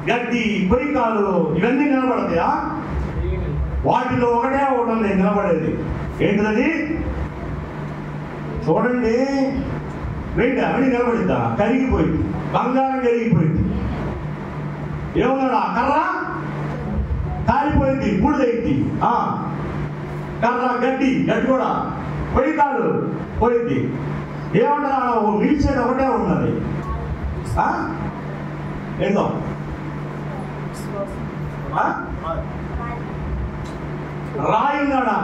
గడ్డి, కొయ్యకాలు ఇవన్నీ నిలబడతాయా? వాటిలో ఒకటే ఒకటి ఉంది నిలబడేది. ఏంటిది? చూడండి, వెండి అవన్నీ నిలబడిద్దా? కరిగిపోయింది. బంగారం కరిగిపోయింది. ఏమన్నాడు? కర్ర కాలిపోయింది, బూడిదైంది. కర్ర, గడ్డి కూడా కొయ్యకాలు పోయింది. ఏమన్నా నిలిచేది ఒకటే ఉన్నది. ఏందో రాయి ఉన్నాడా?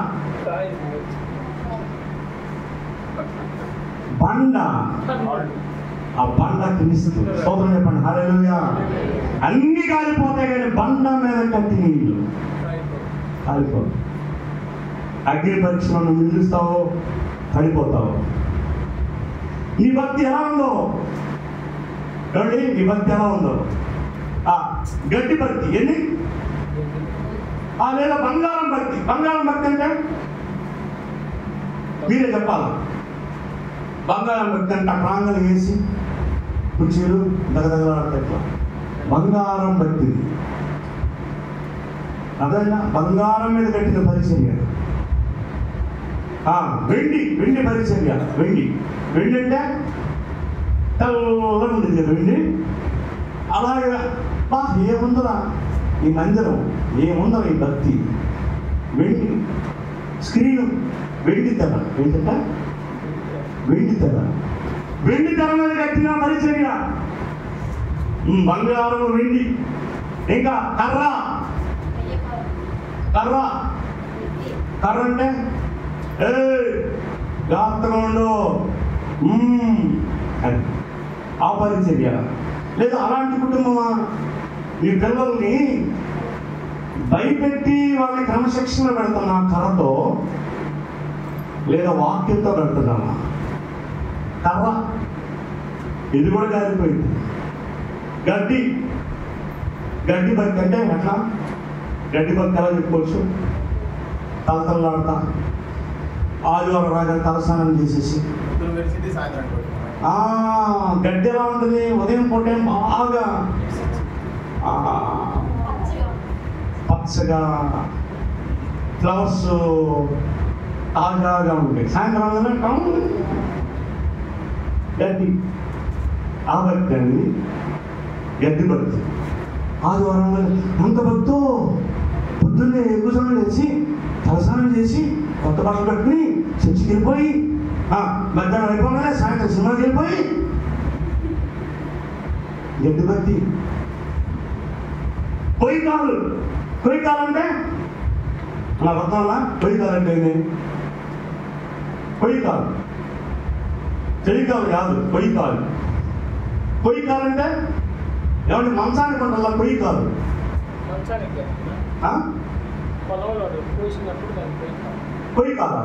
బండ. ఆ బండ క్రీస్తు. స్తోత్రం చెప్పండి, హల్లెలూయా. అన్ని కాలిపోతాయి కానీ బండ మీద కట్టి నీళ్ళు కాలిపో. అగ్ని పరీక్షలను నిలుస్తావు, పడిపోతావు. నీ భక్తి ఎలా ఉందో చూడండి. నీ భక్తి ఎలా ఉందో. గడ్డి భక్తి ఎన్ని, లేదా బంగారం భక్తి. బంగారం భక్తి అంటే మీరే చెప్పాలా? బంగారం భక్తి అంటే ప్రాంగణం వేసి కుర్చీలు దగదగలాడతా బంగారం భక్తి. అదైనా బంగారం మీద కట్టిన పరిచర్య. వెండి పరిచర్య. వెండి అంటే తెల్లగా ఉండేది కదా వెండి. అలాగే బా ఏముందరా ఈ మందిరం, ఏముందరా ఈ భక్తి, వెండి స్క్రీను, వెండి తెర, ఏంటంట వెండి తెర, వెండి తెర మీద కట్టిన పరిచర్య, బంగారం వెండి, ఇంకా కర్ర కర్ర కర్ర అంటే జాగ్రత్తగా ఉండు అని ఆ పరిచర్య. లేదా అలాంటి కుటుంబమా? మీ పిల్లల్ని భయపెట్టి వాళ్ళని క్రమశిక్షణ పెడుతున్నా కర్రతో, లేదా వాక్యంతో పెడుతున్నామా? కర్ర ఇది కూడా కాలిపోయింది. గడ్డి గడ్డి బతి అంటే ఎట్లా? గడ్డి బతి ఎలా చెప్పుకోవచ్చు? తలతలాడతా ఆదివారం రాగా తలస్నానం చేసేసి, గడ్డి ఎలా ఉంటుంది? ఉదయం పూట బాగా పచ్చగా ఫ్లవర్స్ తాజాగా ఉంటాయి. సాయంత్రం గడ్డి, ఆ భక్తి అండి గడ్డి భక్తి. ఆదివారం అంత భక్తో పొద్దున్నే ఎక్కువ సమయం చేసి తలస్నానం చేసి కొత్త బట్టలు కట్టుకుని చర్చికి వెళ్ళిపోయి మధ్యాహ్నం అయిపోగానే సాయంత్రం సినిమాకి వెళ్ళిపోయి గడ్డి భక్తి. కొయ్యకాలు, కొయ్యకాలు అంటే అలా వద్దాలా? కొయ్యకాలు అంటే కొయ్యకాలు, చెయ్యకాలు కాదు, కొయ్యకాలు. కొయ్యకాలు అంటే ఏమంటే మంచానికి ఉండాలా? కొయ్యకాలు కొయ్యకాల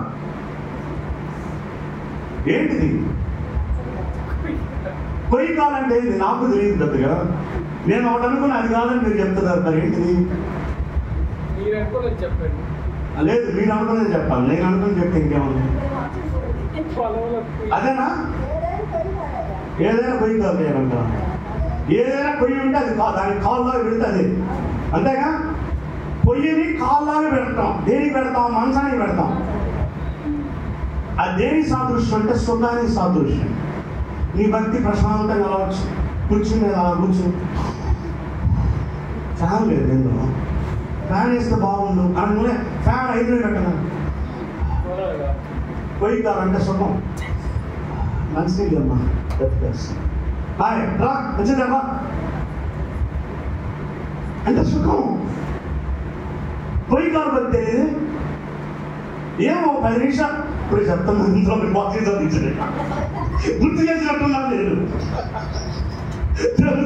ఏంటిది? కొయ్యకాలు అంటే ఇది నాకు తెలియదు పెద్దగా. నేను ఒకటి అనుకుని అది కాదని మీరు చెప్తున్నారు. ఏంటిది? లేదు, మీరు అనుకునేది చెప్పాలి. నేను అనుకుని చెప్తే ఇంకేమన్నా అదేనా? ఏదైనా కొయ్యి కాదు చేయాలంట. ఏదైనా కొయ్యి ఉంటే అది దానికి కాళ్ళలాగా పెడుతుంది, అంతేగా? పొయ్యిని కాళ్ళలాగా పెడతాం. దేనికి పెడతాం? మంచానికి పెడతాం. అది దేని సాదృశ్యం అంటే సుఖానికి సాదృశ్యం. నీ భక్తి ప్రశాంతంగా అలవచ్చు, కూర్చుని అలా కూర్చుని ఫ్యాన్ లేదు, ఎందులో ఫ్యాన్ వేస్తే బాగుండు అనుకునే ఫ్యాన్ 5 పెట్టనా? పొయ్యి కావాలంటే సుఖం. మంచిది అమ్మా, హాయ్ రా మంచిదమ్మా అంటే సుఖం. పొయ్యి కాలు పడితే ఏమో 10 నిమిషాలు ఇప్పుడు చెప్తాను. ఇంట్లో బాక్సింగ్ చదివించండి, గుర్తు చేసినట్టున్నా లేదు.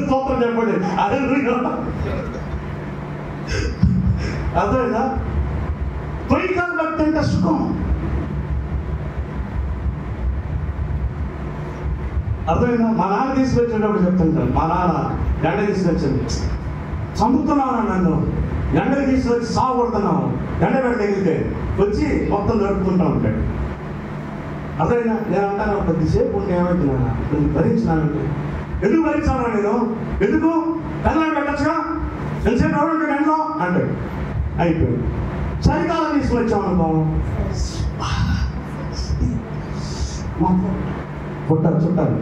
స్తోత్రం చెప్పండి. అదే అర్థమైందా? పొయ్యి కాలు పడితే అంటే సుఖం. అర్థమైందా? మా నాన్న తీసుకొచ్చేటప్పుడు చెప్తుంటాను. మా నాన్న ఎండ తీసుకొచ్చింది, చంపుతున్నావు నన్ను, ఎండకి తీసుకొచ్చి సాగు కొడుతున్నావు, ఎండ పెడితే తగిలితే వచ్చి మొత్తం జరుపుకుంటూ ఉంటాడు. అర్థమైనా? నేను అంటాను కొద్దిసేపు ఉంటే ఏమైంది నాన్న, నేను భరించినానంటే. ఎందుకు భరించాను నేను? ఎందుకు కళ్ళని పెట్టచ్చుగా, ఎంతసేపు ఎవరు ఉంటాడు ఎండలో అంటాడు. అయిపోయింది. చలికాలం తీసుకొచ్చామనుకో పుట్టారు చుట్టాలు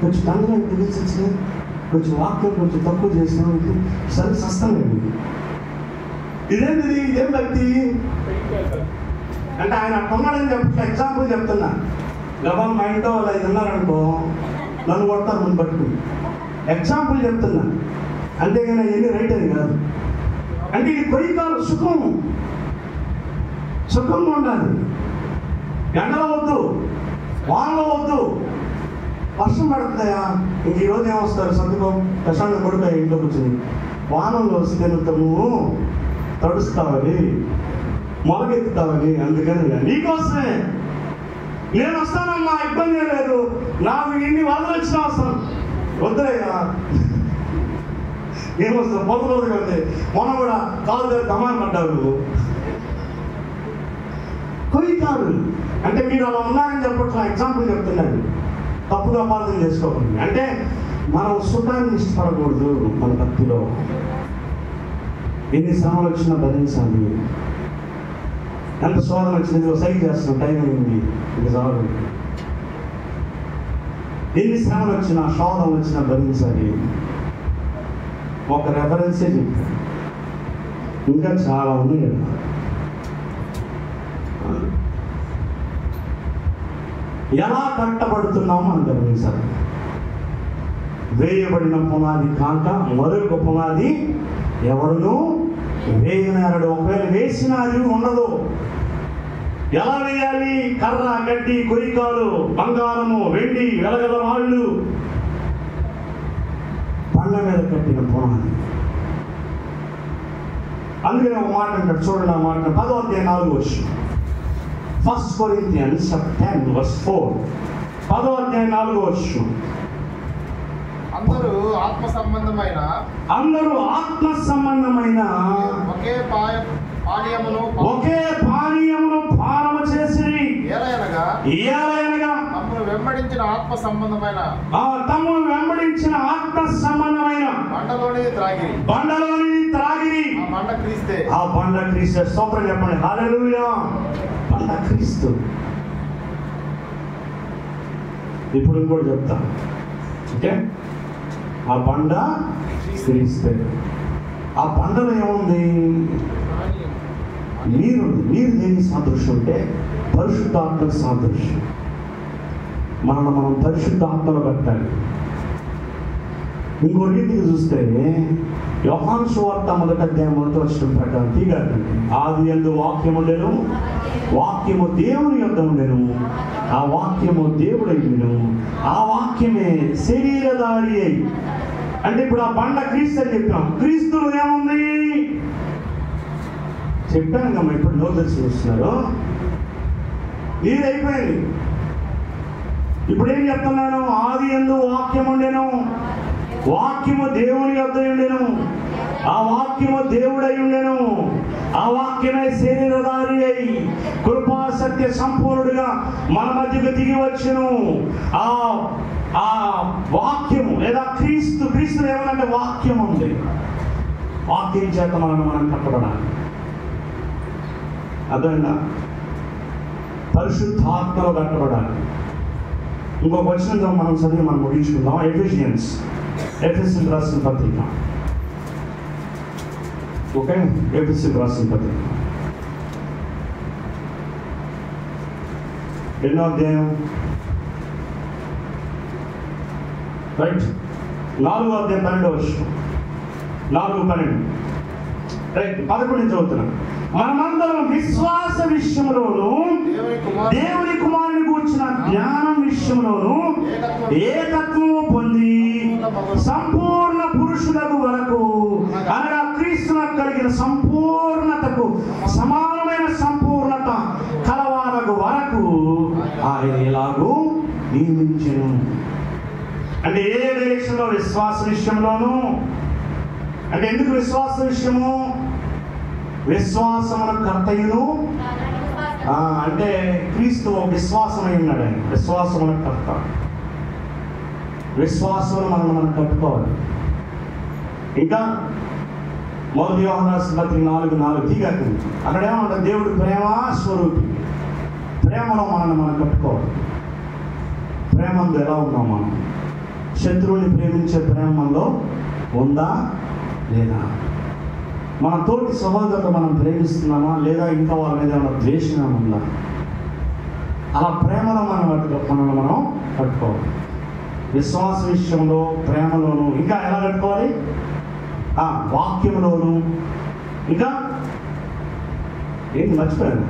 కొంచెం తండ్రి తెలిసి వచ్చినాయి, కొంచెం వాక్యం కొంచెం తక్కువ చేసినాం, ఇది సరే సస్తలేదు. ఇదేంటిది? ఇదేం భక్తి అంటే ఆయన అట్టున్నాడని చెప్పట్లే, ఎగ్జాంపుల్ చెప్తున్నా. గబాన్ మా ఇంట్లో వాళ్ళు 5 ఉన్నారనుకో నన్ను కొడతారు ముందు పట్టుకుని. ఎగ్జాంపుల్ చెప్తున్నా, అంతేగాని అవన్నీ రైట్ అని కాదు. అంటే ఇది కొయ్యకాలు సుఖం, సుఖంగా ఉండాలి. ఎండలో వద్దు, వానలో వద్దు. వర్షం పడుతుందయా, ఇంక ఈరోజు ఏమొస్తారు? సర్దుకో, ప్రశాంతం కొడుకు ఇంట్లో కూర్చుని. వానంలో వస్తే నువ్వు తడుస్తావని, మొలకెత్తుతావని, అందుకని నీకోసమే నేను వస్తానమ్మా, ఇబ్బంది లేదు, నాకు ఇన్ని వదలు వచ్చిన అవసరం వద్దయ్యా. ఏమొస్తా పొద్దుగా ఉంది, మొన్న కూడా కాలు దగ్గర దమాన్ పడ్డారు. కొయ్యకాలు అంటే మీరు అలా ఉన్నారని చెప్పట్లా, ఎగ్జాంపుల్ చెప్తున్నాను, తప్పుగా అపార్థం చేసుకోకండి. అంటే మనం సుఖాన్ని ఇష్టపడకూడదు. మన భక్తిలో ఎన్ని శ్రమలు వచ్చినా భరించాలి. ఎంత శోధన వచ్చింది, సైకి చేస్తున్నాం, టైం అయింది, ఇది చాలు. ఎన్ని శ్రమలు వచ్చినా, శోధన వచ్చినా భరించాలి. ఒక రెఫరెన్సే చెప్పాను, ఇంకా చాలా ఉన్నాయి కదా. ఎలా కట్టబడుతున్నామో అని గమనించాలి. వేయబడిన పునాది కాక మరొక పునాది ఎవరును వేయనేరడు. ఒకవేళ వేసిన అది ఉండదు. ఎలా వేయాలి? కర్ర, గడ్డి, కొరికాలు, బంగారము, వెండి, వెలగల రాళ్ళు, బండ మీద కట్టిన పునాది. అందుకనే ఒక మాట అంటాడు, చూడండి ఆ మాట 10వ అధ్యాయం 4వ వచనం. 1 Corinthians 10:4. 10వ అధ్యాయం 4వ వచనం. అందరూ ఆత్మ సంబంధమైన ఒకే పానీయమును పానము చేసి ఏలయనగా తమను వెంబడించిన ఆత్మ సంబంధమైన బండలోని త్రాగిరి. ఆ బండ క్రీస్తే. స్తోత్రం చెప్పండి. హల్లెలూయా. బండ క్రీస్తు. ఇప్పుడు ఇంకోటి చెప్తా, ఓకే? ఆ బండ క్రీస్తే. ఆ బండలో ఏముంది? నీరు. నీరు దేని సాదృశ్యం అంటే పరిశుద్ధాత్మ సాదృశ్యం. మనం పరిశుద్ధాత్మలో కట్టాలి. ఇంకో రీతికి చూస్తే యోహాను సువార్త 1వ అధ్యాయం 1వ వచనం ప్రకారం తీగండి. ఆది యందు వాక్యము ఉండెను, వాక్యము దేవుని యొద్ద ఉండెను, ఆ వాక్యము దేవుడై ఉండెను, ఆ వాక్యమే శరీరధారి అయి. అంటే ఇప్పుడు ఆ బండ క్రీస్తు అని చెప్పినాం. క్రీస్తులో ఏముంది చెప్పాను కమ్మా. ఇప్పుడు నో తెలిసి చూస్తున్నారు. నీది అయిపోయింది. ఇప్పుడు ఏం చెప్తున్నాను? ఆది యందు వాక్యం ఉండెను, వాక్యము దేవుని యొద్ద ఉండెను, ఆ వాక్యము దేవుడై ఉండెను, ఆ వాక్యమే శరీరధారి అయి కృపా సత్య సంపూర్ణుడిగా మన మధ్యకు దిగి వచ్చును. ఆ వాక్యము లేదా క్రీస్తు. క్రీస్తు ఏమనంటే వాక్యం ఉంది. వాక్యం చేత మనం కట్టబడాలి. అదేనా? పరిశుద్ధాత్మలో కట్టబడాలి. ఇంకొక వచనంతో మనం చదివి మనం ముగించుకుందాం. ఎఫెసీయులకు రాసిన పత్రిక, ఓకే? ఎఫెసీయులకు రాసిన పత్రిక 2వ అధ్యాయం, రైట్, 4వ అధ్యాయం 12వ వచనం. 4:12, రైట్. 11 చదువుతున్నాం. మనమందరం విశ్వాస విషయంలోను దేవుని కుమారుని గూర్చిన జ్ఞానం విషయంలోను ఏకత్వము పొంది సంపూర్ణ పురుషులకు వరకు, అనగా క్రీస్తునకు కలిగిన సంపూర్ణతకు సమానమైన సంపూర్ణత కలవారకు వరకు ఆయన ఎలాగూ నియమించెను. అంటే ఏ డైరెక్షన్లో? విశ్వాస విషయంలోను. అంటే ఎందుకు విశ్వాస విషయము? విశ్వాసమున కర్తయును. అంటే క్రీస్తు విశ్వాసమై ఉన్నాడు. ఆయన విశ్వాసమున కర్త. విశ్వాసమును మనం కట్టుకోవాలి. ఇంకా 1 యోహాను రాసిన పత్రిక 4:4 తీగండి. అక్కడ ఏమంటారు? దేవుడు ప్రేమ స్వరూపి. ప్రేమలో మనం కట్టుకోవాలి. ప్రేమంలో ఎలా ఉన్నాం మనం? శత్రువుని ప్రేమించే ప్రేమలో ఉందా లేదా? మన తోటి సహోదరులు మనం ప్రేమిస్తున్నామా లేదా? ఇంకా వాళ్ళ మీద ఏమైనా ద్వేషం ఉందా? అలా ప్రేమలో మనం కట్టుకోవాలి. విశ్వాస విషయంలో, ప్రేమలోను. ఇంకా ఎలా కట్టుకోవాలి? వాక్యంలోను. ఇంకా ఏంటి మర్చిపోయాను?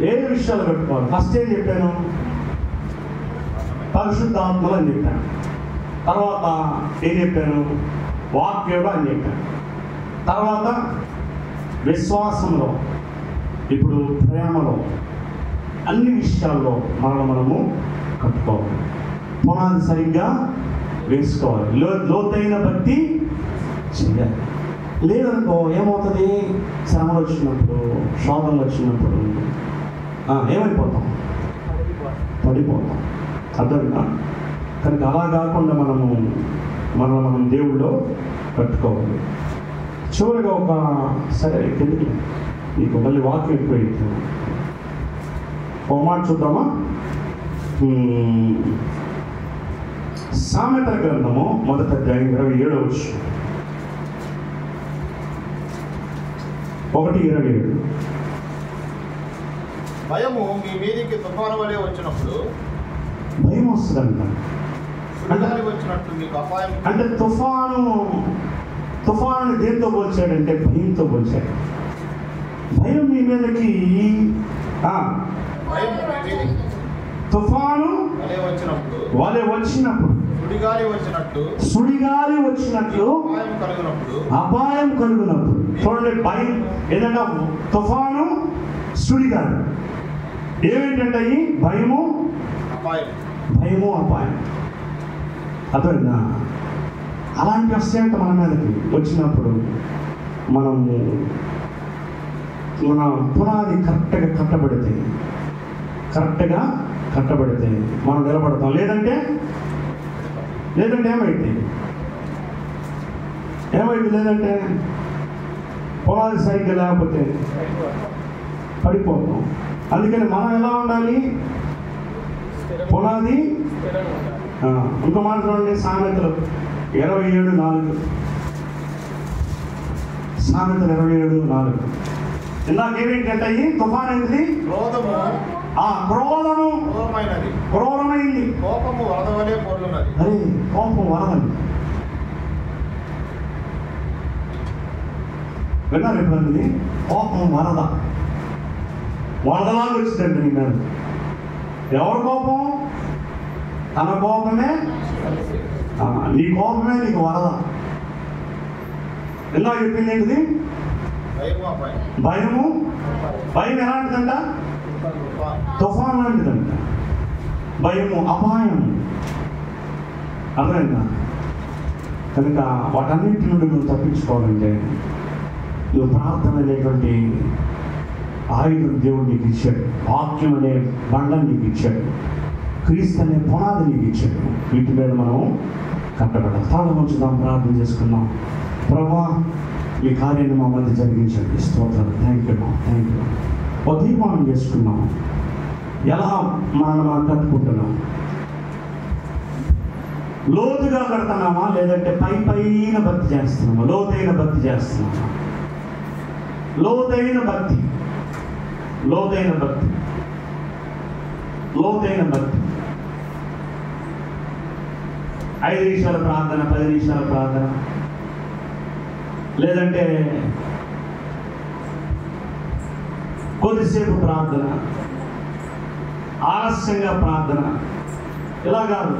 ఏ విషయాలు కట్టుకోవాలి? ఫస్ట్ ఏం చెప్పాను? పరిశుద్ధాత్మలు అని చెప్పాను. తర్వాత ఏం చెప్పాను? వాక్యంలో అని చెప్పాను. తర్వాత విశ్వాసంలో, ఇప్పుడు ప్రేమలో, అన్ని విషయాల్లో మనము కట్టుకోవాలి. పునాది సరిగ్గా వేసుకోవాలి. లోతైన భక్తి చేయాలి. లేదనుకో ఏమవుతుంది? శ్రమలు వచ్చినప్పుడు, శోధనలు వచ్చినప్పుడు ఏమైపోతాం? పడిపోతాం. అర్థంగా. కనుక అలా కాకుండా మనం దేవుళ్ళో కట్టుకోవాలి. చివరిగా సరే కిందకి నీకు మళ్ళీ వాక్యం ఎక్కువ ఒక మాట చూద్దామా? సామెతల గ్రంథము 1వ అధ్యాయం 27వ వచనం. 1:27. భయము మీ మీదికి తుఫాను వలె వచ్చినప్పుడు, భయం వస్తుందంట. సుడిగాలి వచ్చినట్టు మీకు అపాయం. అంటే తుఫాను దేంతో పోల్చాడంటే భయంతో పోల్చాడు. భయం మీ మీదకి భయము మీ మీదికి తుఫాను వలె వచ్చినప్పుడు, సుడిగాలి వచ్చినట్లు అపాయం కలుగునప్పుడు. చూడండి, భయం ఏదైనా తుఫాను, సుడిగాలి ఏమిటంటే భయము అపాయం. అర్థమైందా? అలాంటి వస్తాయంటే మన మీదకి వచ్చినప్పుడు మన పునాది కరెక్ట్గా కట్టబడితే మనం నిలబడతాం. లేదంటే ఏమైంది? లేదంటే పునాది సరిగ్గా లేకపోతే పడిపోతాం. అందుకని మనం ఎలా ఉండాలి? పునాది. ఇంకో మాట చూడండి, సామెతలు 27:4. సామెతలు 27:4. ఇందాక ఏమేంటంటే తుఫాన్ ఏంటిది? క్రోధమైంది. కోపము వరద వలె పొర్లున్నది. అరే, కోపం వరదండి. విన్నారు ఎప్పుడండి? కోపం వరదలాగా వచ్చిందండి నీ మీద. ఎవరి కోపం? తన కోపమే. నీ కోపమే నీకు వరద. ఎలా చెప్పింది ఏంటిది? భయం ఎలాంటిదంట? తుఫాన్ లాంటిదంట. భయము అపాయం. అర్థమైందా? కనుక వాటన్నింటి నుండి నువ్వు తప్పించుకోవాలంటే నువ్వు ప్రార్థన అనేటువంటి ఆయుధం దేవుడు నీకు ఇచ్చాడు. వాక్యం అనే బండం నీకు ఇచ్చాడు. క్రీస్తు అనే పునాది నీకు ఇచ్చాడు. వీటి మీద మనం కట్టబడాలి. తాళ ఉంచుదాం, ప్రార్థన చేసుకుందాం. ప్రభువా, ఈ కార్యాన్ని మా మధ్య జరిగించండి. స్తోత్రాలు. Thank you. ఒక తీర్మానం చేసుకున్నాం. ఎలా మనం కట్టుకుంటున్నాం? లోతుగా కడుతున్నామా, లేదంటే పైన భక్తి చేస్తున్నామా? లోతైన భక్తి. 5 నిమిషాల ప్రార్థన, 10 నిమిషాల ప్రార్థన, లేదంటే కొద్దిసేపు ప్రార్థన, ఆలస్యంగా ప్రార్థన, ఇలా కాదు.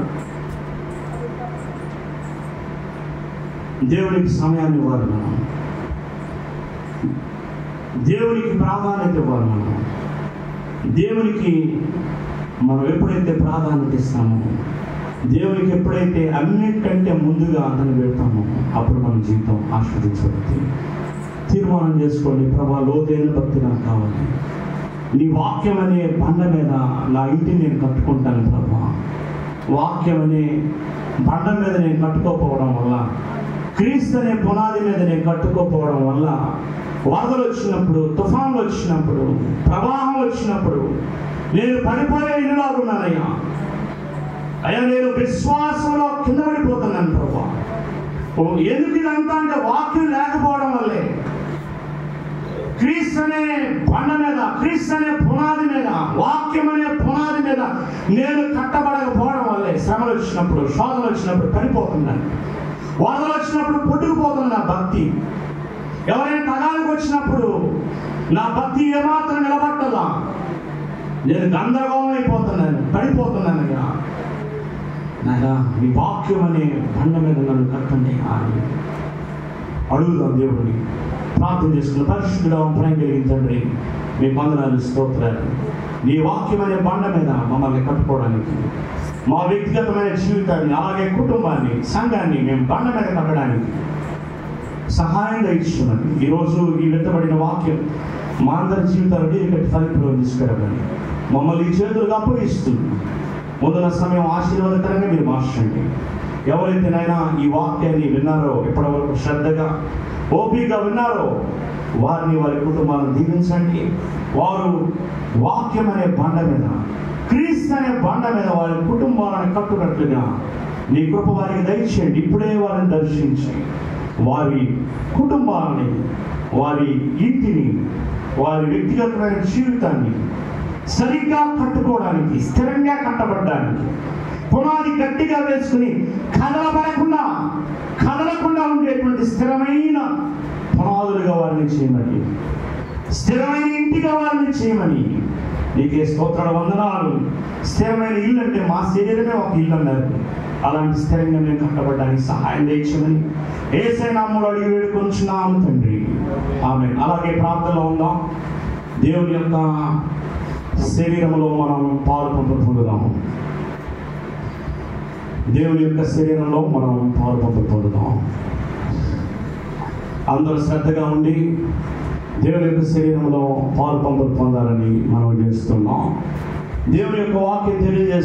దేవునికి సమయాన్ని ఇవ్వాలి మనం. దేవునికి ప్రాధాన్యత ఇవ్వాలి మనం. దేవునికి మనం ఎప్పుడైతే ప్రాధాన్యత ఇస్తామో, దేవునికి ఎప్పుడైతే అన్నిటికంటే ముందుగా అతను పెడతామో, అప్పుడు మన జీవితం ఆస్వాదించబడుతుంది. తీర్మానం చేసుకోండి. ప్రభా, లోతైన భక్తి నాకు కావాలి. నీ వాక్యం అనే బండ మీద నా ఇంటిని నేను కట్టుకుంటాను ప్రభా. వాక్యం అనే బండ మీద నేను కట్టుకోకపోవడం వల్ల, క్రీస్తు అనే పునాది మీద నేను కట్టుకోకపోవడం వల్ల, వరదలు వచ్చినప్పుడు, తుఫాన్లు వచ్చినప్పుడు, ప్రవాహం వచ్చినప్పుడు నేను పడిపోయే ఇల్లులాగున్నానయ్యా. నేను విశ్వాసంలో కింద పడిపోతున్నాను ప్రభా. ఎందుకు ఇదంతా అంటే వాక్యం లేకపోవడం వల్లే. క్రీస్తు అనే బండ మీద, క్రీస్తు అనే పునాది మీద, వాక్యం అనే పునాది మీద నేను కట్టబడకపోవడం వల్లే శ్రమలు వచ్చినప్పుడు, శోధనలు వచ్చినప్పుడు పడిపోతున్నాను. వరదలు వచ్చినప్పుడు పొట్టుకుపోతుంది నా భక్తి. ఎవరైనా తగాలకు వచ్చినప్పుడు నా భక్తి ఏమాత్రం నిలబట్టదా. నేను గందరగోళం అయిపోతున్నాను, పడిపోతున్నాను. నాయనా, నీ వాక్యం అనే బండ మీద నన్ను కట్టండి అని అడుగుదాం దేవుడిని. ప్రార్థన చేసుకున్న పరిశుద్ధుడా, ప్రేమ కలిగిన తండ్రి, మీ వందనాలు, స్తోత్రాలు. నీ వాక్యం అనే బండ మీద మమ్మల్ని కట్టుకోవడానికి, మా వ్యక్తిగతమైన జీవితాన్ని, అలాగే కుటుంబాన్ని, సంఘాన్ని మేము బండ మీద కట్టడానికి సహాయం ఇస్తున్నది. ఈరోజు ఈ వెత్తబడిన వాక్యం మా అందరి జీవితాలు నీరు ఫలితంలో తీసుకురావాలి. మమ్మల్ని ఈ చేతులుగా అప్పగిస్తూ ముందున్న సమయం ఆశీర్వాదకరంగా మీరు మార్చండి. ఎవరైతే నైనా ఈ వాక్యాన్ని విన్నారో, ఇప్పటివరకు శ్రద్ధగా ఓపికగా విన్నారో, వారిని, వారి కుటుంబాలను దీవించండి. వారు వాక్యం అనే బండ మీద, క్రీస్తు అనే బండ మీద వారి కుటుంబాలను కట్టునట్లుగా నీ కృప వారికి దయచేయండి. ఇప్పుడే వారిని దర్శించి వారి కుటుంబాన్ని, వారి ఇంటిని, వారి వ్యక్తిగతమైన జీవితాన్ని సరిగ్గా కట్టుకోవడానికి, స్థిరంగా కట్టబడడానికి, పునాది గట్టిగా వేసుకుని కదలకుండా ఉండేటువంటి స్థిరమైన పునాదులుగా వారిని చేయమని, స్థిరమైన ఇంటిగా వారిని చేయమని నీకే స్తోత్రాలు, వందనాలు. స్థిరమైన ఇల్లు అంటే మా శరీరమే ఒక ఇల్లు అన్నారు. అలాంటి స్థిరంగా మేము కట్టబడడానికి సహాయం చేయమని యేసయ్య నామములో అడిగి వేడుకొంచున్నాము తండ్రి, ఆమేన్. అలాగే ప్రార్థనలో ఉందాం. దేవుని యొక్క శరీరంలో మనం పాలు పొందుదాము. దేవుని యొక్క శరీరంలో మనం పాలు పొందుదాం. అందరూ శ్రద్ధగా ఉండి దేవుని యొక్క శరీరంలో పాలు పొందాలని మనం చేస్తున్నాం. దేవుని యొక్క వాక్యం తెలియజేస్తున్నాం.